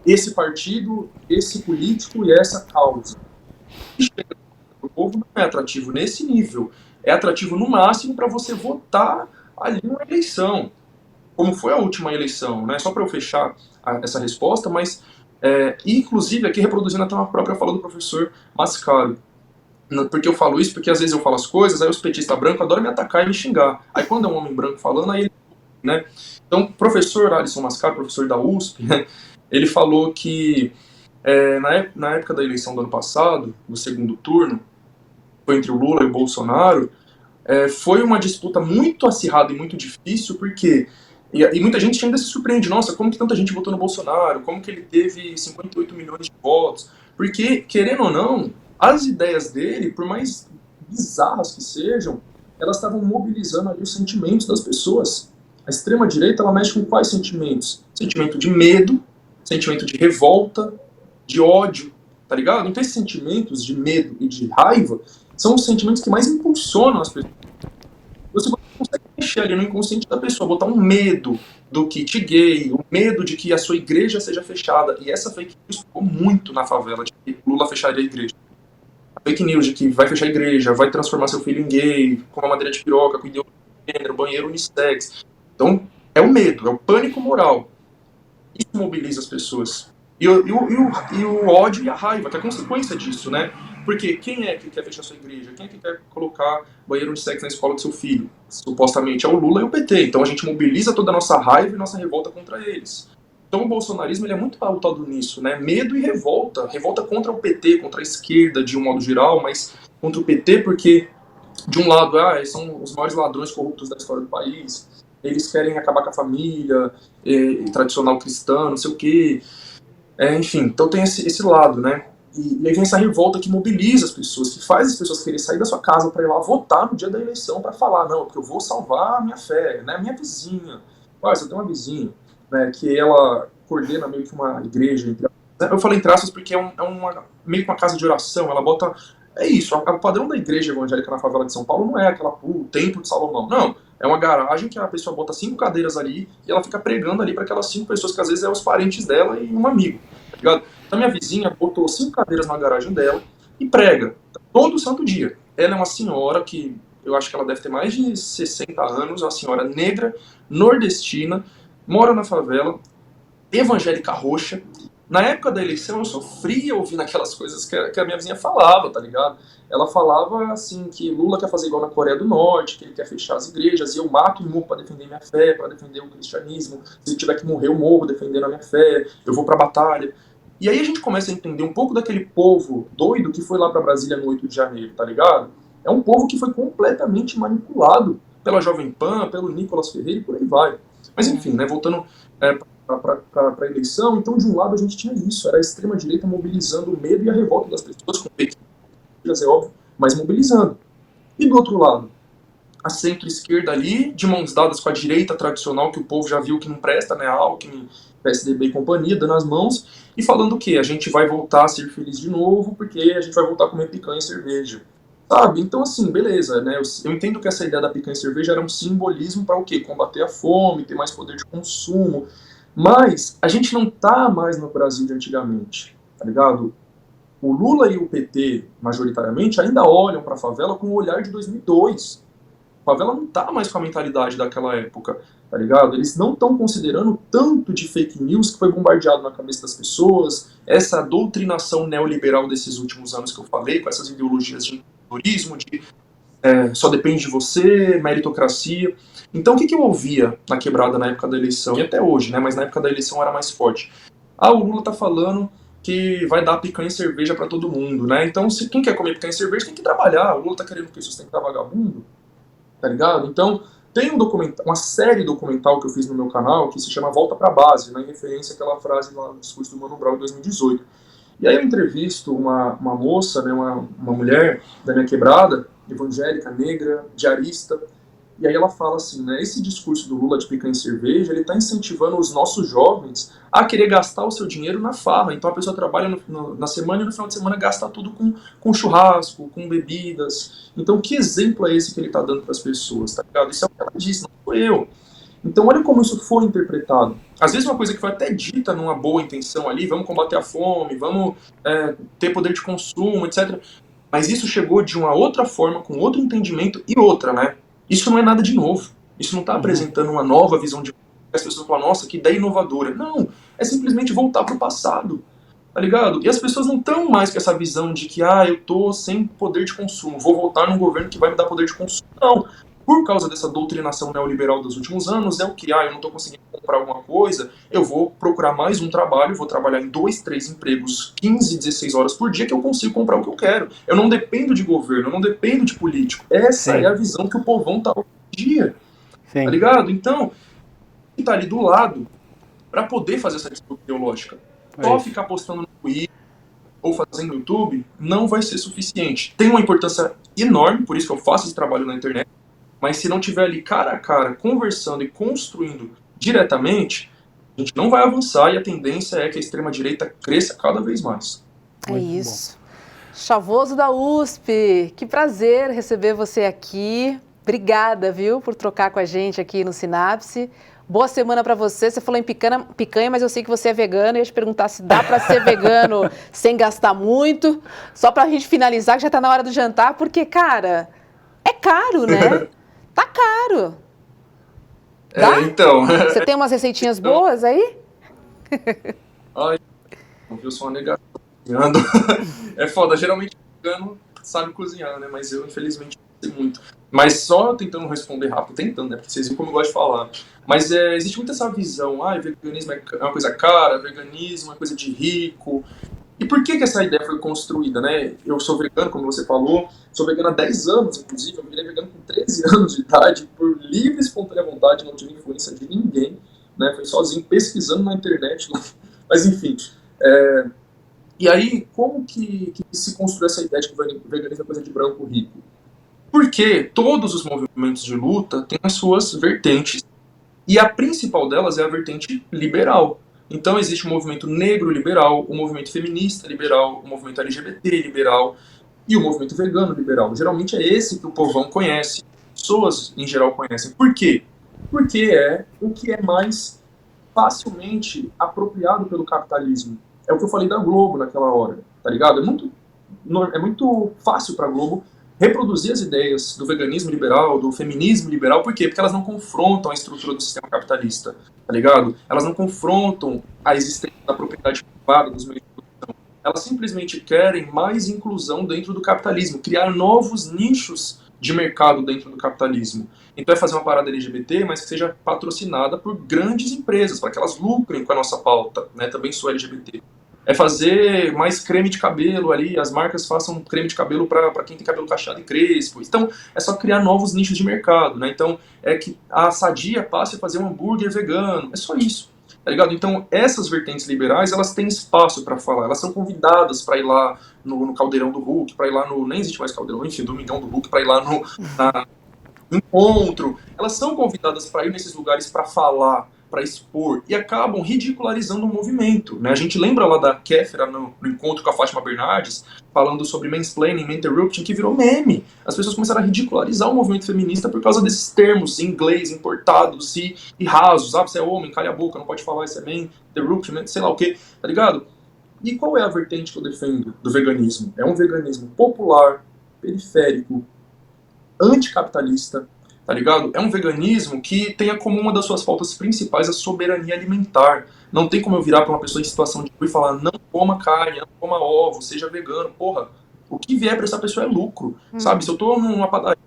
esse partido, esse político e essa causa. O povo não é atrativo nesse nível, é atrativo no máximo para você votar ali numa eleição, como foi a última eleição, né? Só para eu fechar essa resposta, mas inclusive aqui reproduzindo até uma própria fala do professor Mascaro. Porque eu falo isso, porque às vezes eu falo as coisas, aí os petistas brancos adoram me atacar e me xingar. Aí quando é um homem branco falando, aí ele... né? Então, o professor Alisson Mascaro, professor da USP, né, ele falou que na época da eleição do ano passado, no segundo turno, foi entre o Lula e o Bolsonaro, foi uma disputa muito acirrada e muito difícil, porque... E muita gente ainda se surpreende, nossa, como que tanta gente votou no Bolsonaro, como que ele teve 58 milhões de votos, porque, querendo ou não, as ideias dele, por mais bizarras que sejam, elas estavam mobilizando ali os sentimentos das pessoas. A extrema-direita, ela mexe com quais sentimentos? Sentimento de medo, sentimento de revolta, de ódio, tá ligado? Então esses sentimentos de medo e de raiva são os sentimentos que mais impulsionam as pessoas. Você consegue mexer ali no inconsciente da pessoa, botar um medo do kit gay, o medo de que a sua igreja seja fechada. E essa fake news ficou muito na favela, de que Lula fecharia a igreja. A fake news de que vai fechar a igreja, vai transformar seu filho em gay, com uma madeira de piroca, com ideologia de gênero, banheiro unissex. Então, é o medo, é o pânico moral. Isso mobiliza as pessoas. E o ódio e a raiva, que é a consequência disso, né? Porque quem é que quer fechar sua igreja? Quem é que quer colocar banheiro unissex na escola do seu filho? Supostamente é o Lula e o PT. Então a gente mobiliza toda a nossa raiva e nossa revolta contra eles. Então o bolsonarismo ele é muito pautado nisso, né? Medo e revolta. Revolta contra o PT, contra a esquerda de um modo geral, mas contra o PT porque, de um lado, eles são os maiores ladrões corruptos da história do país, eles querem acabar com a família, tradicional cristã, não sei o quê. Enfim, então tem esse lado, né? E aí vem essa revolta que mobiliza as pessoas, que faz as pessoas quererem sair da sua casa para ir lá votar no dia da eleição para falar, não, porque eu vou salvar a minha fé, né? Minha vizinha. Você tem uma vizinha, né, que ela coordena meio que uma igreja. Eu falei em traços porque meio que uma casa de oração, ela bota... É isso, o padrão da igreja evangélica na favela de São Paulo não é aquela, o templo de Salomão, não. É uma garagem que a pessoa bota 5 cadeiras ali e ela fica pregando ali para aquelas 5 pessoas que às vezes é os parentes dela e um amigo, tá ligado? Então minha vizinha botou 5 cadeiras na garagem dela e prega todo santo dia. Ela é uma senhora que eu acho que ela deve ter mais de 60 anos, uma senhora negra, nordestina, mora na favela, evangélica roxa. Na época da eleição eu sofria ouvindo aquelas coisas que a minha vizinha falava, tá ligado? Ela falava assim que Lula quer fazer igual na Coreia do Norte, que ele quer fechar as igrejas, e eu mato e morro para defender minha fé, para defender o cristianismo. Se tiver que morrer eu morro defendendo a minha fé, eu vou pra batalha. E aí a gente começa a entender um pouco daquele povo doido que foi lá pra Brasília no 8 de janeiro, tá ligado? É um povo que foi completamente manipulado pela Jovem Pan, pelo Nicolas Ferreira e por aí vai. Mas enfim, né, voltando para a eleição, então de um lado a gente tinha isso, era a extrema-direita mobilizando o medo e a revolta das pessoas, com pequenas, é óbvio, mas mobilizando. E do outro lado, a centro-esquerda ali, de mãos dadas com a direita tradicional, que o povo já viu que não presta, né, Alckmin, PSDB e companhia, dando as mãos, e falando o quê? A gente vai voltar a ser feliz de novo, porque a gente vai voltar a comer picanha e cerveja. Sabe? Então, assim, beleza, né? Eu entendo que essa ideia da picanha e cerveja era um simbolismo para o quê? Combater a fome, ter mais poder de consumo. Mas a gente não tá mais no Brasil de antigamente, tá ligado? O Lula e o PT, majoritariamente, ainda olham para a favela com o olhar de 2002. A favela não tá mais com a mentalidade daquela época, tá ligado? Eles não estão considerando tanto de fake news que foi bombardeado na cabeça das pessoas, essa doutrinação neoliberal desses últimos anos que eu falei, com essas ideologias de turismo, de só depende de você, meritocracia. Então, o que eu ouvia na quebrada na época da eleição, e até hoje, né, mas na época da eleição era mais forte. Ah, o Lula tá falando que vai dar picanha e cerveja para todo mundo, né? Então, se quem quer comer picanha e cerveja tem que trabalhar. O Lula tá querendo que sustentar vagabundo, tá ligado? Então, tem uma série documental que eu fiz no meu canal que se chama Volta pra Base, né, em referência àquela frase lá no discurso do Mano Brown em 2018. E aí eu entrevisto uma moça, né, uma mulher da minha quebrada, evangélica, negra, diarista, e aí ela fala assim, né, esse discurso do Lula de picanha e cerveja, ele está incentivando os nossos jovens a querer gastar o seu dinheiro na farra. Então a pessoa trabalha na semana e no final de semana gasta tudo com churrasco, com bebidas. Então que exemplo é esse que ele está dando para as pessoas, tá ligado? Isso é o que ela disse, não sou eu. Então olha como isso foi interpretado. Às vezes uma coisa que foi até dita numa boa intenção ali, vamos combater a fome, vamos ter poder de consumo, etc. Mas isso chegou de uma outra forma, com outro entendimento e outra, né? Isso não é nada de novo. Isso não está apresentando uma nova visão de... As pessoas falam, nossa, que ideia inovadora. Não, é simplesmente voltar para o passado, tá ligado? E as pessoas não estão mais com essa visão de que, eu tô sem poder de consumo, vou voltar num governo que vai me dar poder de consumo. Não. Por causa dessa doutrinação neoliberal dos últimos anos, é o que, eu não estou conseguindo comprar alguma coisa, eu vou procurar mais um trabalho, vou trabalhar em 2, 3 empregos, 15, 16 horas por dia, que eu consigo comprar o que eu quero. Eu não dependo de governo, eu não dependo de político. Essa é a visão que o povão tá hoje em dia. Sim. Tá ligado? Então, quem tá ali do lado, para poder fazer essa disputa ideológica, só ficar postando no Twitter ou fazendo no YouTube, não vai ser suficiente. Tem uma importância enorme, por isso que eu faço esse trabalho na internet, mas se não tiver ali cara a cara, conversando e construindo diretamente, a gente não vai avançar e a tendência é que a extrema-direita cresça cada vez mais. É isso. Chavoso da USP, que prazer receber você aqui. Obrigada, viu, por trocar com a gente aqui no Sinapse. Boa semana para você. Você falou em picanha, mas eu sei que você é vegano. Eu ia te perguntar se dá para ser vegano sem gastar muito. Só para a gente finalizar, que já está na hora do jantar, porque, cara, é caro, né? Tá caro. Então. Você tem umas receitinhas boas aí? Ai, eu sou uma negação cozinhando. É foda, geralmente o vegano sabe cozinhar, né? Mas eu, infelizmente, não sei muito. Mas só tentando responder rápido, tentando, né? Porque vocês viram como eu gosto de falar. Mas existe muito essa visão, veganismo é uma coisa cara, veganismo é coisa de rico. E por que essa ideia foi construída, né? Eu sou vegano, como você falou, sou vegano há 10 anos, inclusive, eu virei vegano com 13 anos de idade, por livre e espontânea vontade, não tive influência de ninguém, né? Foi sozinho, pesquisando na internet, mas enfim. E aí, como que se construiu essa ideia de que o veganismo é coisa de branco rico? Porque todos os movimentos de luta têm as suas vertentes, e a principal delas é a vertente liberal. Então existe o movimento negro liberal, o movimento feminista liberal, o movimento LGBT liberal e o movimento vegano liberal. Geralmente é esse que o povão conhece, pessoas em geral conhecem. Por quê? Porque é o que é mais facilmente apropriado pelo capitalismo. É o que eu falei da Globo naquela hora, tá ligado? É muito fácil para a Globo reproduzir as ideias do veganismo liberal, do feminismo liberal. Por quê? Porque elas não confrontam a estrutura do sistema capitalista, tá ligado? Elas não confrontam a existência da propriedade privada dos meios de produção. Elas simplesmente querem mais inclusão dentro do capitalismo, criar novos nichos de mercado dentro do capitalismo. Então é fazer uma parada LGBT, mas que seja patrocinada por grandes empresas, para que elas lucrem com a nossa pauta, né? Também sou LGBT. É fazer mais creme de cabelo ali, as marcas façam creme de cabelo para quem tem cabelo cacheado e crespo. Então, é só criar novos nichos de mercado, né? Então, é que a Sadia passe a fazer um hambúrguer vegano. É só isso, tá ligado? Então, essas vertentes liberais, elas têm espaço para falar. Elas são convidadas para ir lá no Caldeirão do Hulk, para ir lá no... Nem existe mais Caldeirão, enfim, Domingão do Hulk, para ir lá no encontro. Elas são convidadas para ir nesses lugares para falar, para expor, e acabam ridicularizando o movimento, né? A gente lembra lá da Kéfera no encontro com a Fátima Bernardes, falando sobre mansplaining, interrupting, que virou meme. As pessoas começaram a ridicularizar o movimento feminista por causa desses termos em inglês importados e rasos, sabe? Você é homem, calha a boca, não pode falar, isso é man, interruption, sei lá o que, tá ligado? E qual é a vertente que eu defendo do veganismo? É um veganismo popular, periférico, anticapitalista, tá ligado? É um veganismo que tenha como uma das suas pautas principais a soberania alimentar. Não tem como eu virar pra uma pessoa em situação de rua e falar, não coma carne, não coma ovo, seja vegano. Porra, o que vier pra essa pessoa é lucro, sabe? Se eu tô numa padaria,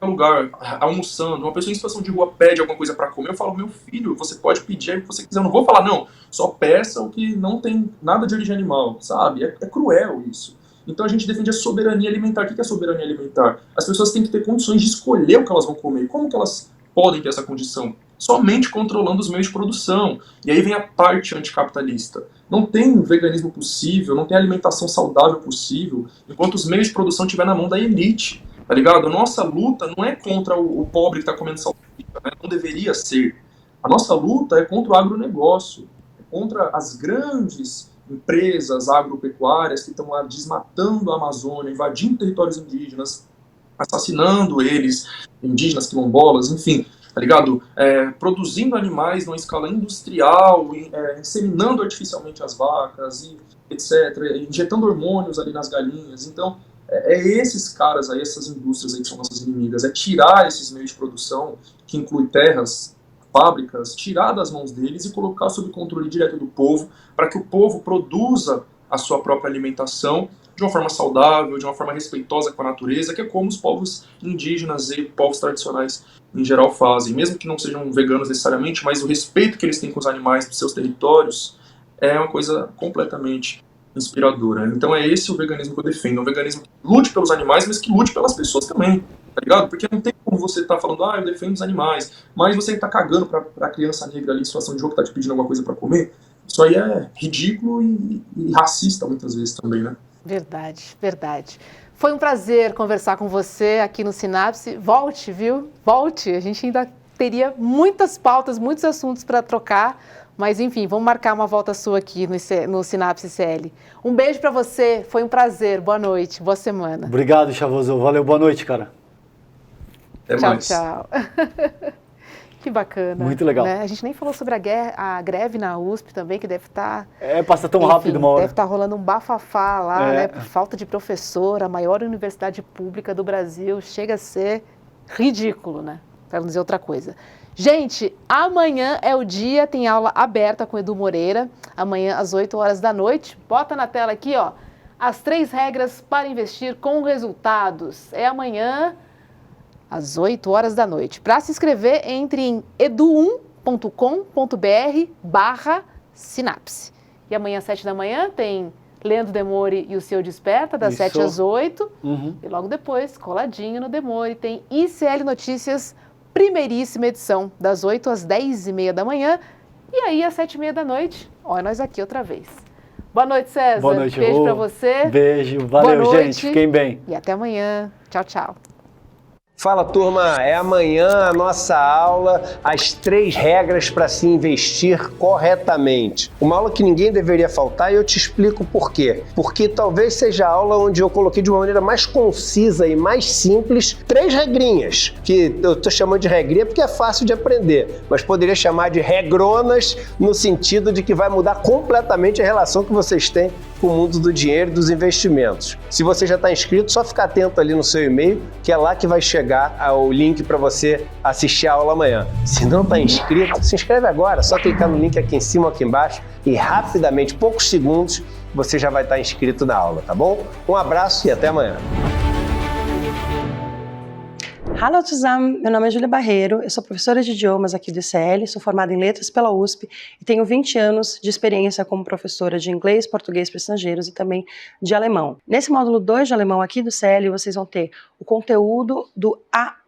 num lugar, almoçando, uma pessoa em situação de rua pede alguma coisa pra comer, eu falo, meu filho, você pode pedir aí o que você quiser. Eu não vou falar, não, só peça o que não tem nada de origem animal, sabe? É cruel isso. Então a gente defende a soberania alimentar. O que é a soberania alimentar? As pessoas têm que ter condições de escolher o que elas vão comer. Como que elas podem ter essa condição? Somente controlando os meios de produção. E aí vem a parte anticapitalista. Não tem veganismo possível, não tem alimentação saudável possível, enquanto os meios de produção estiver na mão da elite. Tá ligado? A nossa luta não é contra o pobre que está comendo saudável, né? Não deveria ser. A nossa luta é contra o agronegócio, é contra as grandes empresas agropecuárias que estão lá desmatando a Amazônia, invadindo territórios indígenas, assassinando eles, indígenas, quilombolas, enfim, tá ligado? Produzindo animais numa escala industrial, inseminando artificialmente as vacas, e etc., injetando hormônios ali nas galinhas. Então, esses caras aí, essas indústrias aí que são nossas inimigas, tirar esses meios de produção, que inclui terras, fábricas, tirar das mãos deles e colocar sob controle direto do povo, para que o povo produza a sua própria alimentação de uma forma saudável, de uma forma respeitosa com a natureza, que é como os povos indígenas e povos tradicionais em geral fazem. Mesmo que não sejam veganos necessariamente, mas o respeito que eles têm com os animais dos seus territórios é uma coisa completamente inspiradora. Então é esse o veganismo que eu defendo, um veganismo que lute pelos animais, mas que lute pelas pessoas também, tá ligado? Porque não tem como você tá falando, eu defendo os animais, mas você tá cagando pra criança negra ali em situação de rua que tá te pedindo alguma coisa pra comer. Isso aí é ridículo e racista muitas vezes também, né? Verdade, verdade. Foi um prazer conversar com você aqui no Sinapse. Volte, viu? Volte. A gente ainda teria muitas pautas, muitos assuntos para trocar, mas enfim, vamos marcar uma volta sua aqui no Sinapse CL. Um beijo para você, foi um prazer. Boa noite, boa semana. Obrigado, Chavoso. Valeu, boa noite, cara. Até tchau, mais. Tchau. Que bacana. Muito legal. Né? A gente nem falou sobre a greve na USP também, que deve estar... passa tão rápido uma hora. Deve estar rolando um bafafá lá, né? Por falta de professor, a maior universidade pública do Brasil. Chega a ser ridículo, né? Para não dizer outra coisa. Gente, amanhã é o dia, tem aula aberta com Edu Moreira. Amanhã às 8 horas da noite. Bota na tela aqui, ó. As 3 regras para investir com resultados. É amanhã às 8 horas da noite. Para se inscrever, entre em edu1.com.br/sinapse. E amanhã às 7 da manhã tem Leandro Demore e o Seu Desperta, das 7 às 8. E logo depois, coladinho no Demore, tem ICL Notícias, primeiríssima edição, das 8 às 10h30 da manhã. E aí, às 7h30 da noite, olha nós aqui outra vez. Boa noite, César. Boa noite, beijo para você. Beijo, valeu, gente. Fiquem bem. E até amanhã. Tchau, tchau. Fala, turma, é amanhã a nossa aula, as 3 regras para se investir corretamente. Uma aula que ninguém deveria faltar e eu te explico por quê. Porque talvez seja a aula onde eu coloquei de uma maneira mais concisa e mais simples 3 regrinhas, que eu estou chamando de regrinha porque é fácil de aprender, mas poderia chamar de regronas no sentido de que vai mudar completamente a relação que vocês têm com o mundo do dinheiro e dos investimentos. Se você já está inscrito, só ficar atento ali no seu e-mail, que é lá que vai chegar o link para você assistir a aula amanhã. Se não está inscrito, se inscreve agora, só clicar no link aqui em cima ou aqui embaixo e rapidamente, poucos segundos, você já vai estar inscrito na aula, tá bom? Um abraço e até amanhã. Hallo zusammen, meu nome é Júlia Barreiro, eu sou professora de idiomas aqui do ICL, sou formada em letras pela USP e tenho 20 anos de experiência como professora de inglês, português para estrangeiros e também de alemão. Nesse módulo 2 de alemão aqui do ICL, vocês vão ter o conteúdo do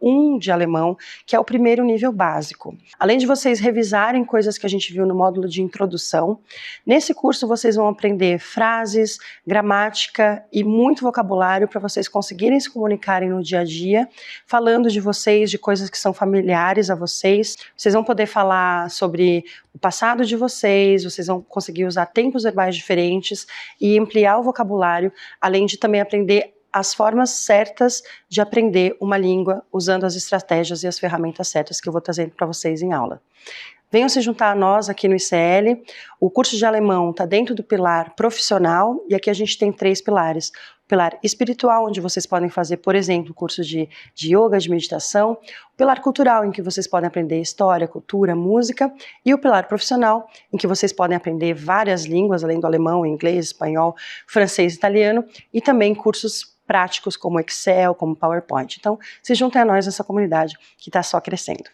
1 de alemão, que é o primeiro nível básico. Além de vocês revisarem coisas que a gente viu no módulo de introdução, nesse curso vocês vão aprender frases, gramática e muito vocabulário para vocês conseguirem se comunicarem no dia a dia, falando de vocês, de coisas que são familiares a vocês. Vocês vão poder falar sobre o passado de vocês vão conseguir usar tempos verbais diferentes e ampliar o vocabulário, além de também aprender as formas certas de aprender uma língua usando as estratégias e as ferramentas certas que eu vou trazendo para vocês em aula. Venham se juntar a nós aqui no ICL. O curso de alemão está dentro do pilar profissional e aqui a gente tem 3 pilares. O pilar espiritual, onde vocês podem fazer, por exemplo, curso de yoga, de meditação. O pilar cultural, em que vocês podem aprender história, cultura, música. E o pilar profissional, em que vocês podem aprender várias línguas, além do alemão, inglês, espanhol, francês, italiano. E também cursos práticos como Excel, como PowerPoint. Então, se juntem a nós nessa comunidade que está só crescendo.